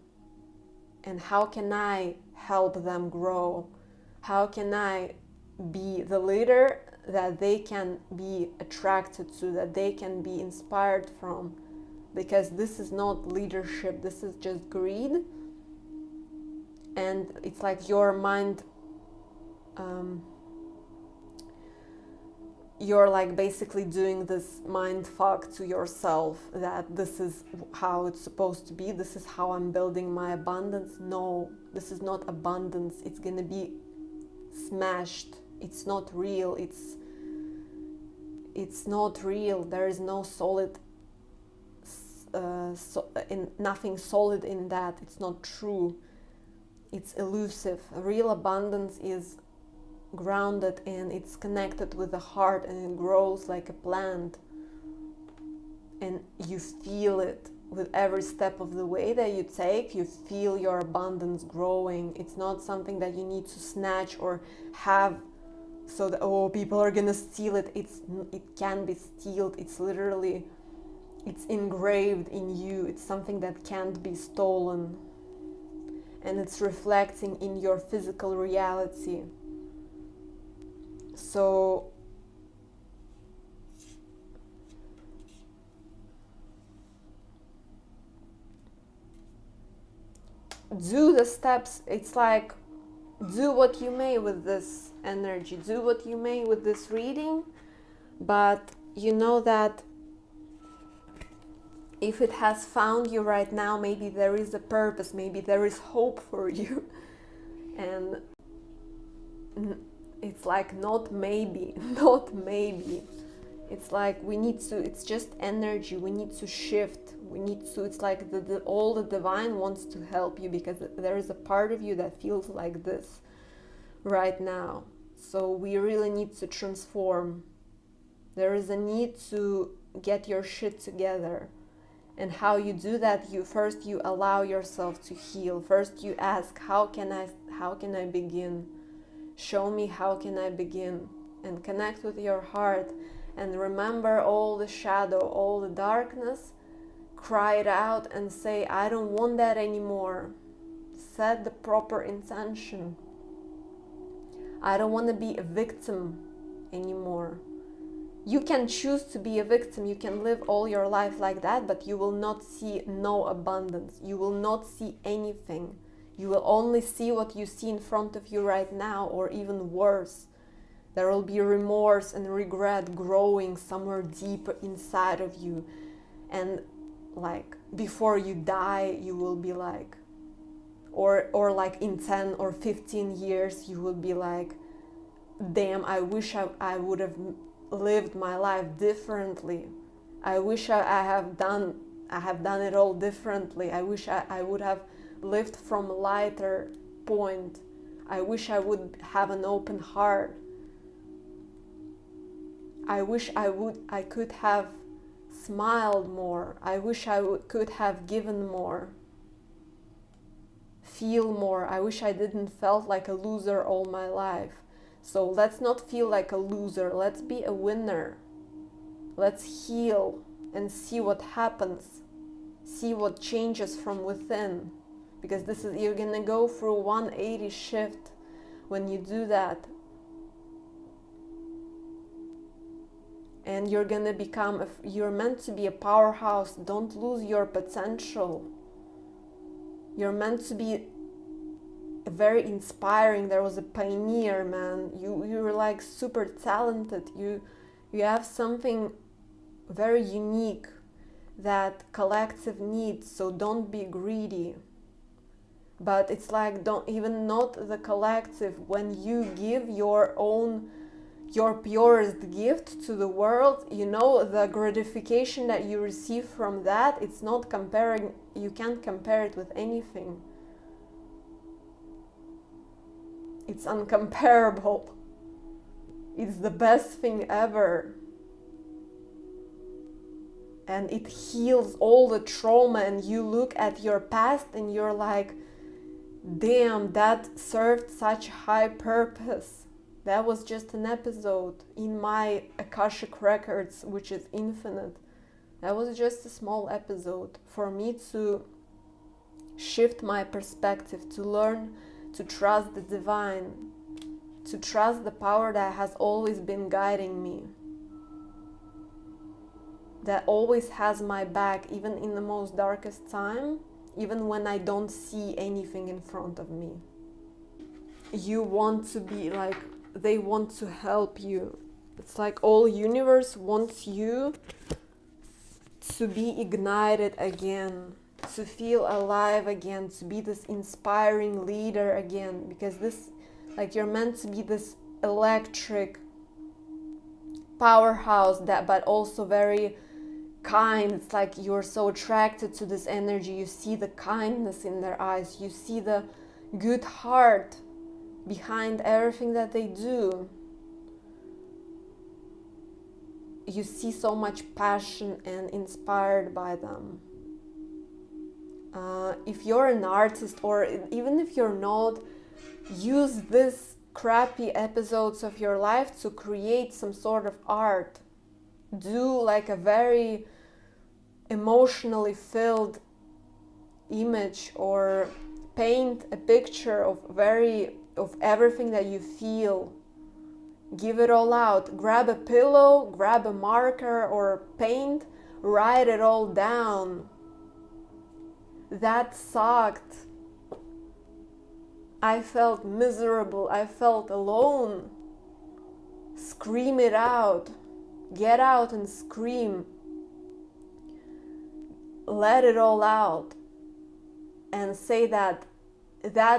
And how can I help them grow? How can I be the leader that they can be attracted to, that they can be inspired from? Because this is not leadership, this is just greed. And it's like your mind, you're like basically doing this mind fuck to yourself, that this is how it's supposed to be, this is how I'm building my abundance. No, this is not abundance. It's gonna be smashed. It's not real. It's not real. There is no solid, nothing solid in that. It's not true. It's elusive. Real abundance is grounded in, it's connected with the heart, and it grows like a plant, and you feel it with every step of the way that you take. You feel your abundance growing. It's not something that you need to snatch or have so that, oh, people are gonna steal it. It can be stealed. It's literally, it's engraved in you. It's something that can't be stolen, and it's reflecting in your physical reality. So do the steps. It's like, do what you may with this energy, do what you may with this reading, but you know that if it has found you right now, maybe there is a purpose, maybe there is hope for you. And it's like, not maybe, not maybe. It's like we need to, it's just energy. We need to shift. We need to, it's like all the divine wants to help you, because there is a part of you that feels like this right now. So we really need to transform. There is a need to get your shit together. And how you do that, you allow yourself to heal. First you ask, how can I begin? Show me, how can I begin? And connect with your heart, and remember all the shadow, all the darkness. Cry it out and say, I don't want that anymore. Set the proper intention. I don't want to be a victim anymore. You can choose to be a victim. You can live all your life like that, but you will not see no abundance. You will not see anything. You will only see what you see in front of you right now, or even worse. There will be remorse and regret growing somewhere deep inside of you. And like before you die, you will be like, or like in 10 or 15 years, you will be like, damn, I wish I would have lived my life differently. I wish I have done it all differently. I wish I would have lived from a lighter point. I wish I would have an open heart. I wish I could have smiled more. I wish could have given more, feel more. I wish I didn't felt like a loser all my life. So let's not feel like a loser. Let's be a winner. Let's heal and see what happens. See what changes from within. Because you're gonna go through 180 shift when you do that. And you're gonna you're meant to be a powerhouse. Don't lose your potential. You're meant to be very inspiring. There was a pioneer, man. You're like super talented. You have something very unique that collective needs. So don't be greedy. But it's like, not the collective. When you give your purest gift to the world, the gratification that you receive from that, it's not comparing. You can't compare it with anything. It's uncomparable. It's the best thing ever. And it heals all the trauma, and you look at your past and you're like, damn, that served such high purpose. That was just an episode in my Akashic records, which is infinite. That was just a small episode for me to shift my perspective, to learn to trust the divine, to trust the power that has always been guiding me, that always has my back, even in the most darkest time, even when I don't see anything in front of me. You want to be like, they want to help you. It's like all universe wants you to be ignited again, to feel alive again, to be this inspiring leader again, because this, like, you're meant to be this electric powerhouse, that but also very kind. It's like you're so attracted to this energy. You see the kindness in their eyes, you see the good heart behind everything that they do. You see so much passion and inspired by them. If you're an artist, or even if you're not, use this crappy episodes of your life to create some sort of art. Do like a very emotionally filled image, or paint a picture of everything that you feel. Give it all out. Grab a pillow, grab a marker or paint, write it all down. That sucked. I felt miserable. I felt alone. Scream it out. Get out and scream. Let it all out. And say that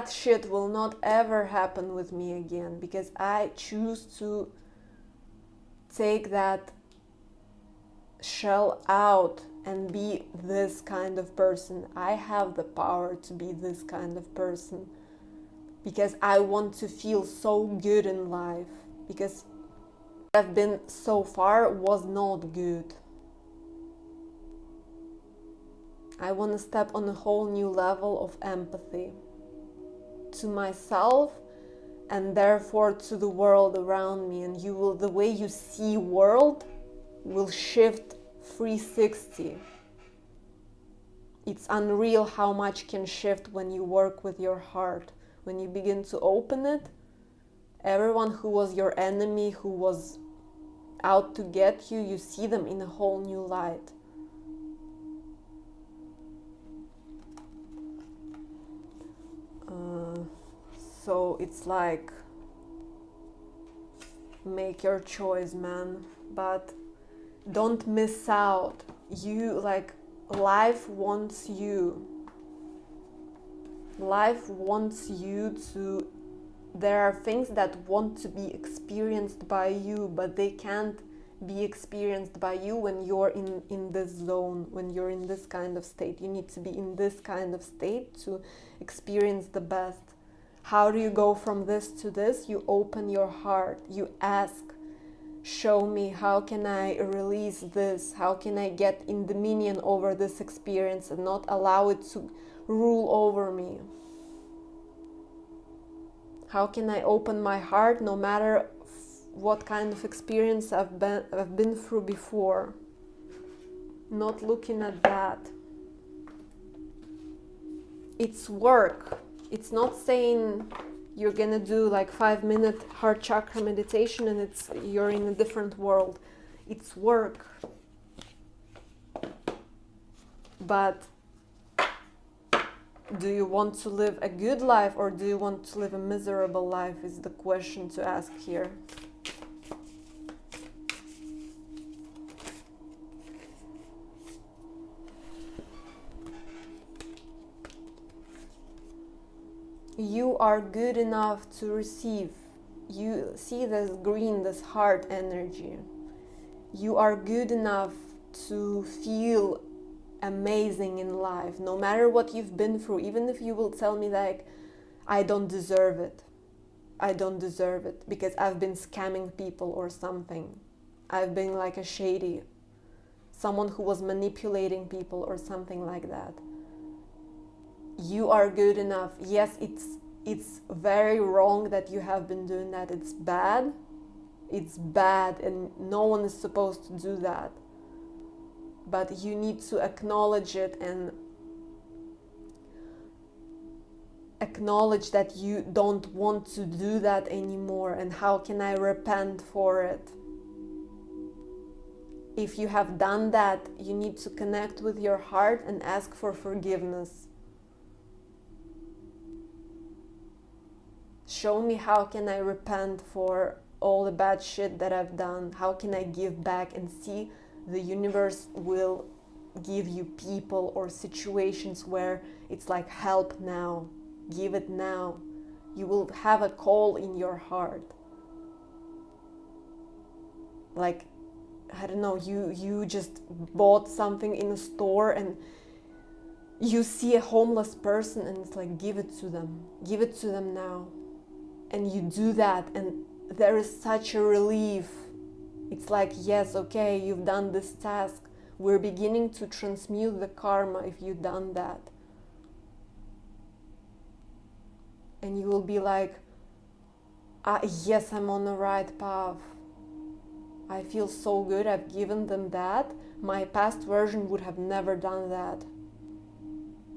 shit will not ever happen with me again, because I choose to take that shell out and be this kind of person. I have the power to be this kind of person, because I want to feel so good in life, because what I've been so far was not good. I want to step on a whole new level of empathy to myself, and therefore to the world around me. And the way you see world will shift 360. It's unreal how much can shift when you work with your heart. When you begin to open it, everyone who was your enemy, who was out to get you, you see them in a whole new light. So it's like, make your choice, man, but don't miss out. Life wants you. Life wants you to, there are things that want to be experienced by you, but they can't be experienced by you when you're in this zone, when you're in this kind of state. You need to be in this kind of state to experience the best. How do you go from this to this? You open your heart, you ask, show me, how can I release this? How can I get in dominion over this experience and not allow it to rule over me? How can I open my heart no matter what kind of experience I've been through before? Not looking at that. It's work. It's not saying you're gonna do like 5-minute heart chakra meditation and you're in a different world. It's work. But do you want to live a good life, or do you want to live a miserable life, is the question to ask here. You are good enough to receive. You see this green, this heart energy. You are good enough to feel amazing in life, no matter what you've been through. Even if you will tell me like, I don't deserve it. I don't deserve it because I've been scamming people or something. I've been like a shady, someone who was manipulating people or something like that. You are good enough. Yes, it's very wrong that you have been doing that. It's bad and no one is supposed to do that. but you need to acknowledge it and acknowledge that you don't want to do that anymore, and how can I repent for it. If you have done that, you need to connect with your heart and ask for forgiveness. Show me, how can I repent for all the bad shit that I've done? How can I give back? And see, the universe will give you people or situations where it's like, help now, give it now. You will have a call in your heart. Like, I don't know, you just bought something in a store and you see a homeless person and it's like, give it to them now. And you do that, and there is such a relief. It's like, yes, okay, you've done this task. We're beginning to transmute the karma if you've done that. And you will be like, yes, I'm on the right path. I feel so good, I've given them that. My past version would have never done that.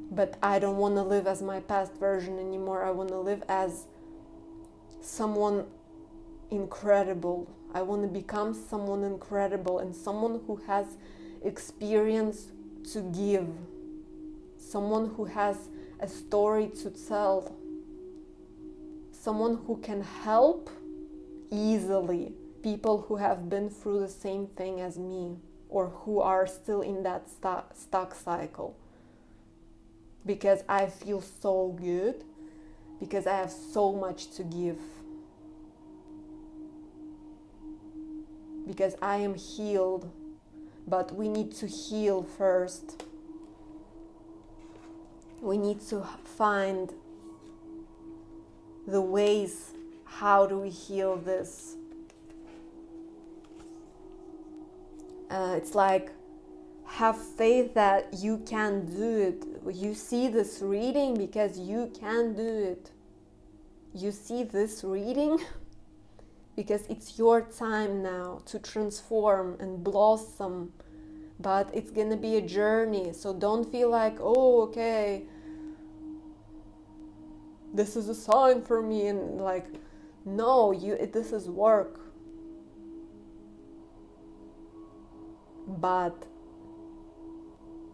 But I don't want to live as my past version anymore. I want to live as someone incredible. I want to become someone incredible and someone who has experience to give. Someone who has a story to tell. Someone who can help easily people who have been through the same thing as me, or who are still in that stuck cycle. Because I feel so good, because I have so much to give. Because I am healed, but we need to heal first. We need to find the ways, how do we heal this? It's like, have faith that you can do it. You see this reading because you can do it. You see this reading because it's your time now to transform and blossom. But it's gonna be a journey, so don't feel like, oh, okay, this is a sign for me, and like, no, this is work. But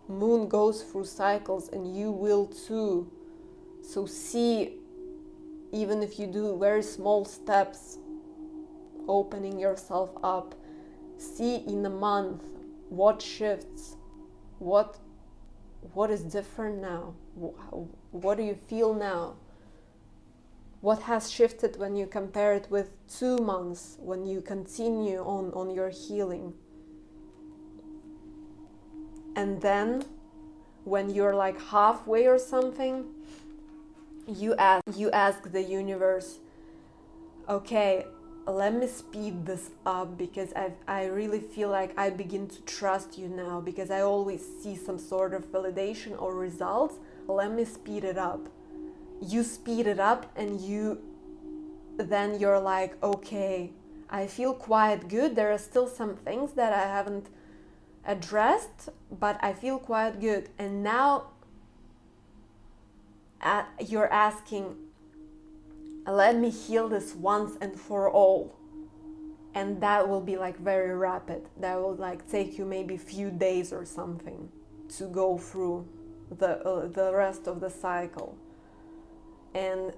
moon goes through cycles and you will too. So see, even if you do very small steps, opening yourself up, see in a month what shifts, what is different now, what do you feel now, what has shifted when you compare it with 2 months, when you continue on your healing. And then when you're like halfway or something, you ask the universe, okay, let me speed this up, because I really feel like I begin to trust you now, because I always see some sort of validation or results. Let me speed it up. You speed it up, and then you're like, okay, I feel quite good. There are still some things that I haven't addressed, but I feel quite good. And now you're asking, let me heal this once and for all. And that will be like very rapid. That will like take you maybe a few days or something to go through the rest of the cycle. And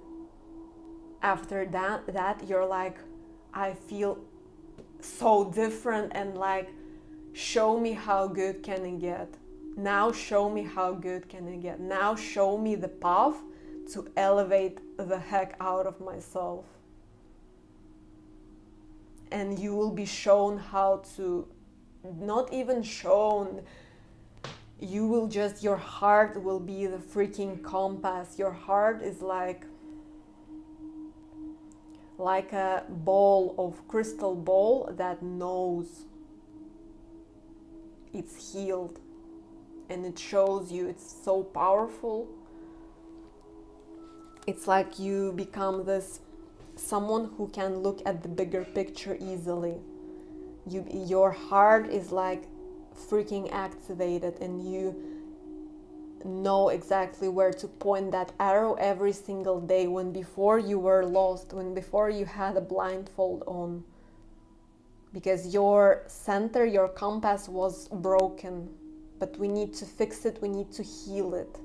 after that you're like, I feel so different, and like, show me how good can it get. Now show me how good can it get. Now show me the path to elevate the heck out of myself. And you will be shown how to, not even shown, you will just, your heart will be the freaking compass. Your heart is like a ball of crystal ball that knows it's healed, and it shows you. It's so powerful. It's like you become this someone who can look at the bigger picture easily. Your heart is like freaking activated, and you know exactly where to point that arrow every single day, when before you were lost, when before you had a blindfold on, because your center, your compass was broken. But we need to fix it, we need to heal it.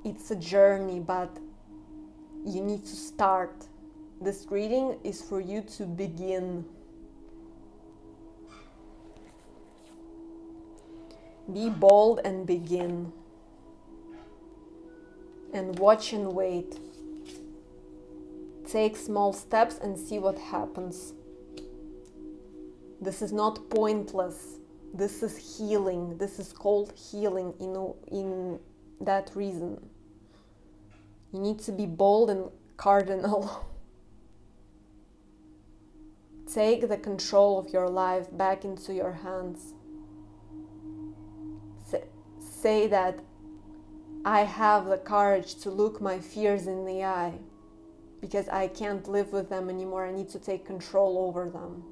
It's a journey, but you need to start. This reading is for you to begin. Be bold and begin. And watch and wait. Take small steps and see what happens. This is not pointless. This is healing. This is called healing in that reason. You need to be bold and cardinal. Take the control of your life back into your hands. Say that I have the courage to look my fears in the eye, because I can't live with them anymore. I need to take control over them.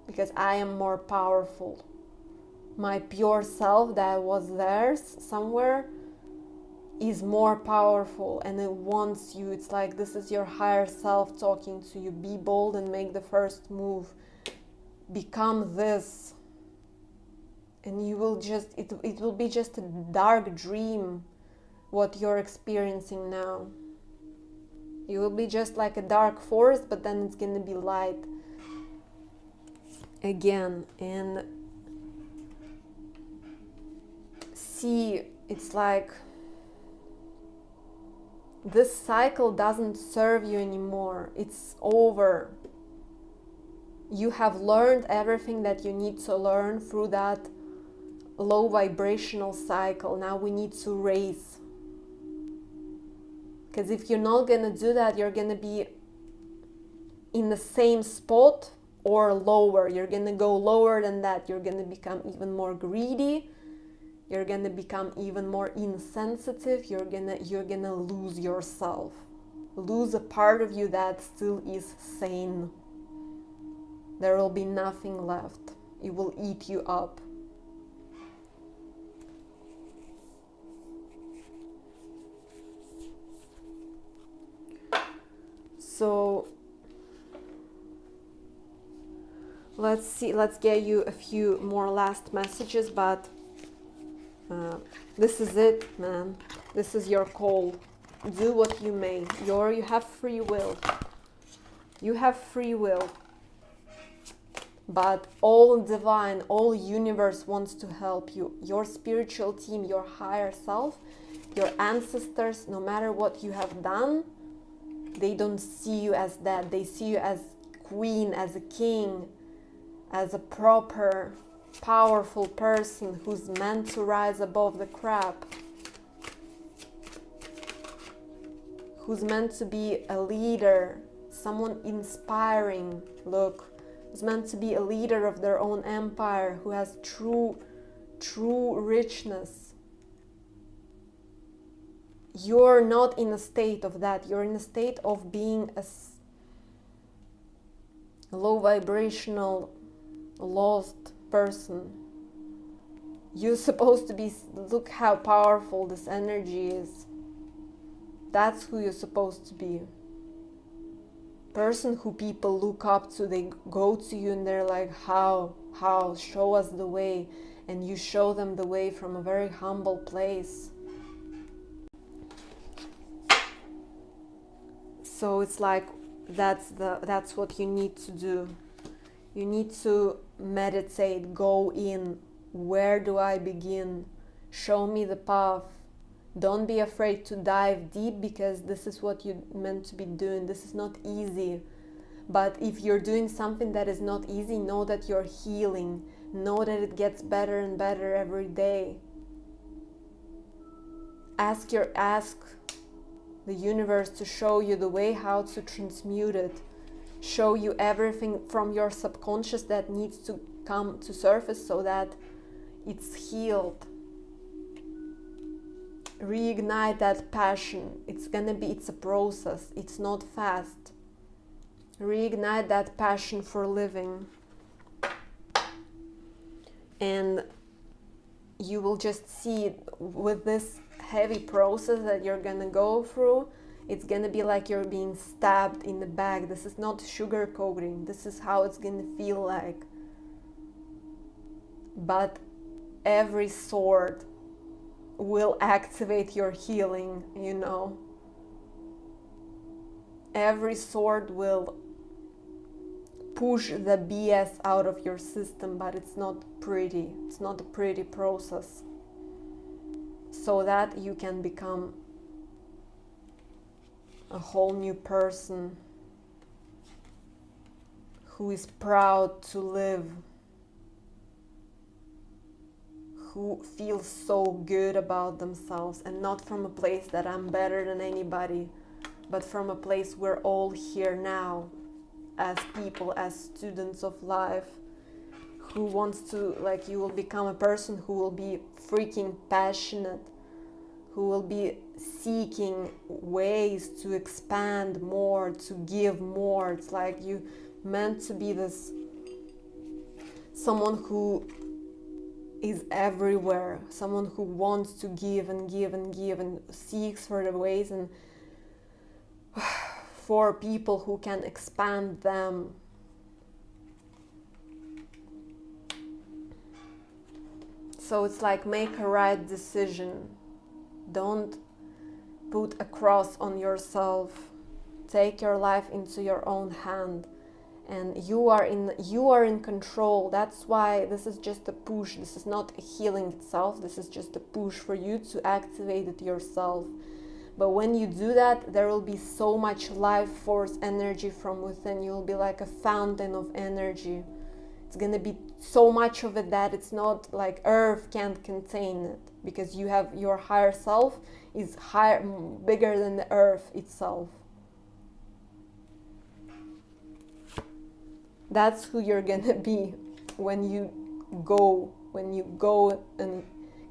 Because I am more powerful. My pure self that was there somewhere is more powerful, and it wants you. It's like this is your higher self talking to you. Be bold and make the first move. Become this. And you will just, it will be just a dark dream what you're experiencing now. You will be just like a dark forest, but then it's going to be light again. And see, it's like this cycle doesn't serve you anymore. It's over. You have learned everything that you need to learn through that low vibrational cycle. Now we need to raise. Because if you're not going to do that, you're going to be in the same spot or lower. You're going to go lower than that. You're going to become even more greedy. You're going to become even more insensitive. You're going to lose yourself. Lose a part of you that still is sane. There will be nothing left. It will eat you up. So let's see, let's get you a few more last messages, but this is it, man. This is your call. Do what you may. You have free will. You have free will. But all divine, all universe wants to help you. Your spiritual team, your higher self, your ancestors, no matter what you have done, they don't see you as that. They see you as queen, as a king, as a proper, powerful person who's meant to rise above the crap, who's meant to be a leader, someone inspiring. Look, who's meant to be a leader of their own empire, who has true richness. You're not in a state of that. You're in a state of being a low vibrational, lost person. You're supposed to be, look how powerful this energy is. That's who you're supposed to be. Person who people look up to, they go to you and they're like, how, show us the way. And you show them the way from a very humble place. So it's like, that's what you need to do. You need to meditate, go in. Where do I begin? Show me the path. Don't be afraid to dive deep, because this is what you're meant to be doing. This is not easy. But if you're doing something that is not easy, know that you're healing. Know that it gets better and better every day. Ask the universe to show you the way how to transmute it. Show you everything from your subconscious that needs to come to surface so that it's healed. Reignite that passion. It's a process. It's not fast. Reignite that passion for living. And you will just see with this heavy process that you're gonna go through, it's gonna be like you're being stabbed in the back. This is not sugarcoating. This is how it's gonna feel like. But every sword will activate your healing, you know. Every sword will push the BS out of your system, but it's not pretty. It's not a pretty process. So that you can become a whole new person who is proud to live, who feels so good about themselves, and not from a place that I'm better than anybody, but from a place we're all here now as people, as students of life, who wants to, like, you will become a person who will be freaking passionate, who will be seeking ways to expand more, to give more. It's like you meant to be this someone who is everywhere, someone who wants to give and give and give and seeks for the ways and for people who can expand them. So it's like, make a right decision. Don't put a cross on yourself. Take your life into your own hand, and you are in control. That's why this is just a push. This is not a healing itself. This is just a push for you to activate it yourself. But when you do that, there will be so much life force energy from within. You will be like a fountain of energy. It's going to be so much of it that it's not like earth can't contain it, because you have your higher self is higher, bigger than the earth itself. That's who you're going to be when you go and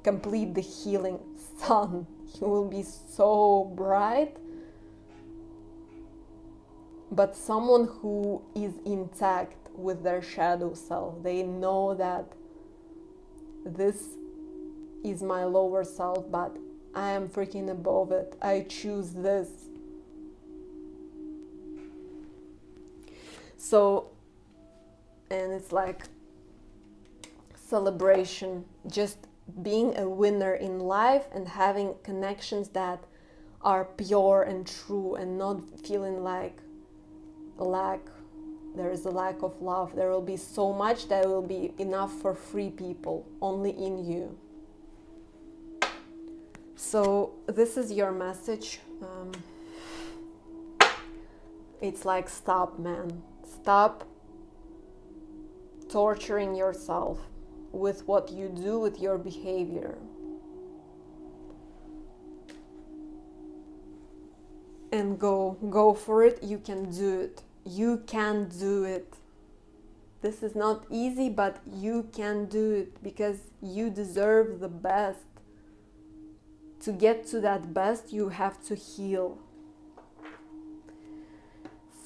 complete the healing sun. You will be so bright, but someone who is intact with their shadow self. They know that this is my lower self, but I am freaking above it. I choose this. So, and it's like celebration, just being a winner in life and having connections that are pure and true, and not feeling like there is a lack of love. There will be so much that will be enough for 3 people, only in you. So this is your message. It's like, stop, man. Stop torturing yourself with what you do, with your behavior. And go for it. You can do it. You can do it. This is not easy, but you can do it, because you deserve the best. To get to that best, you have to heal.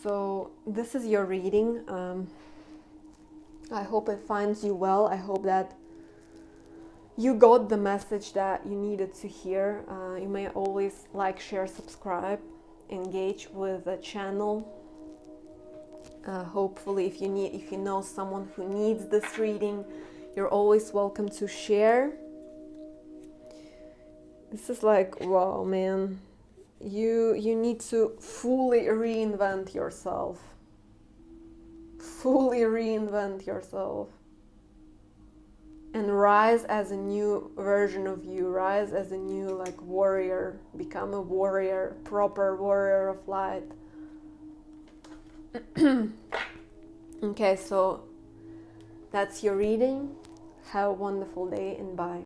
So this is your reading. I hope it finds you well. I hope that you got the message that you needed to hear. You may always like, share, subscribe, engage with the channel. Hopefully, if you know someone who needs this reading, you're always welcome to share. This is like, wow, man. You need to fully reinvent yourself. Fully reinvent yourself. And rise as a new version of you. Rise as a new, like, warrior. Become a warrior, proper warrior of light. Okay, so that's your reading. Have a wonderful day, and bye.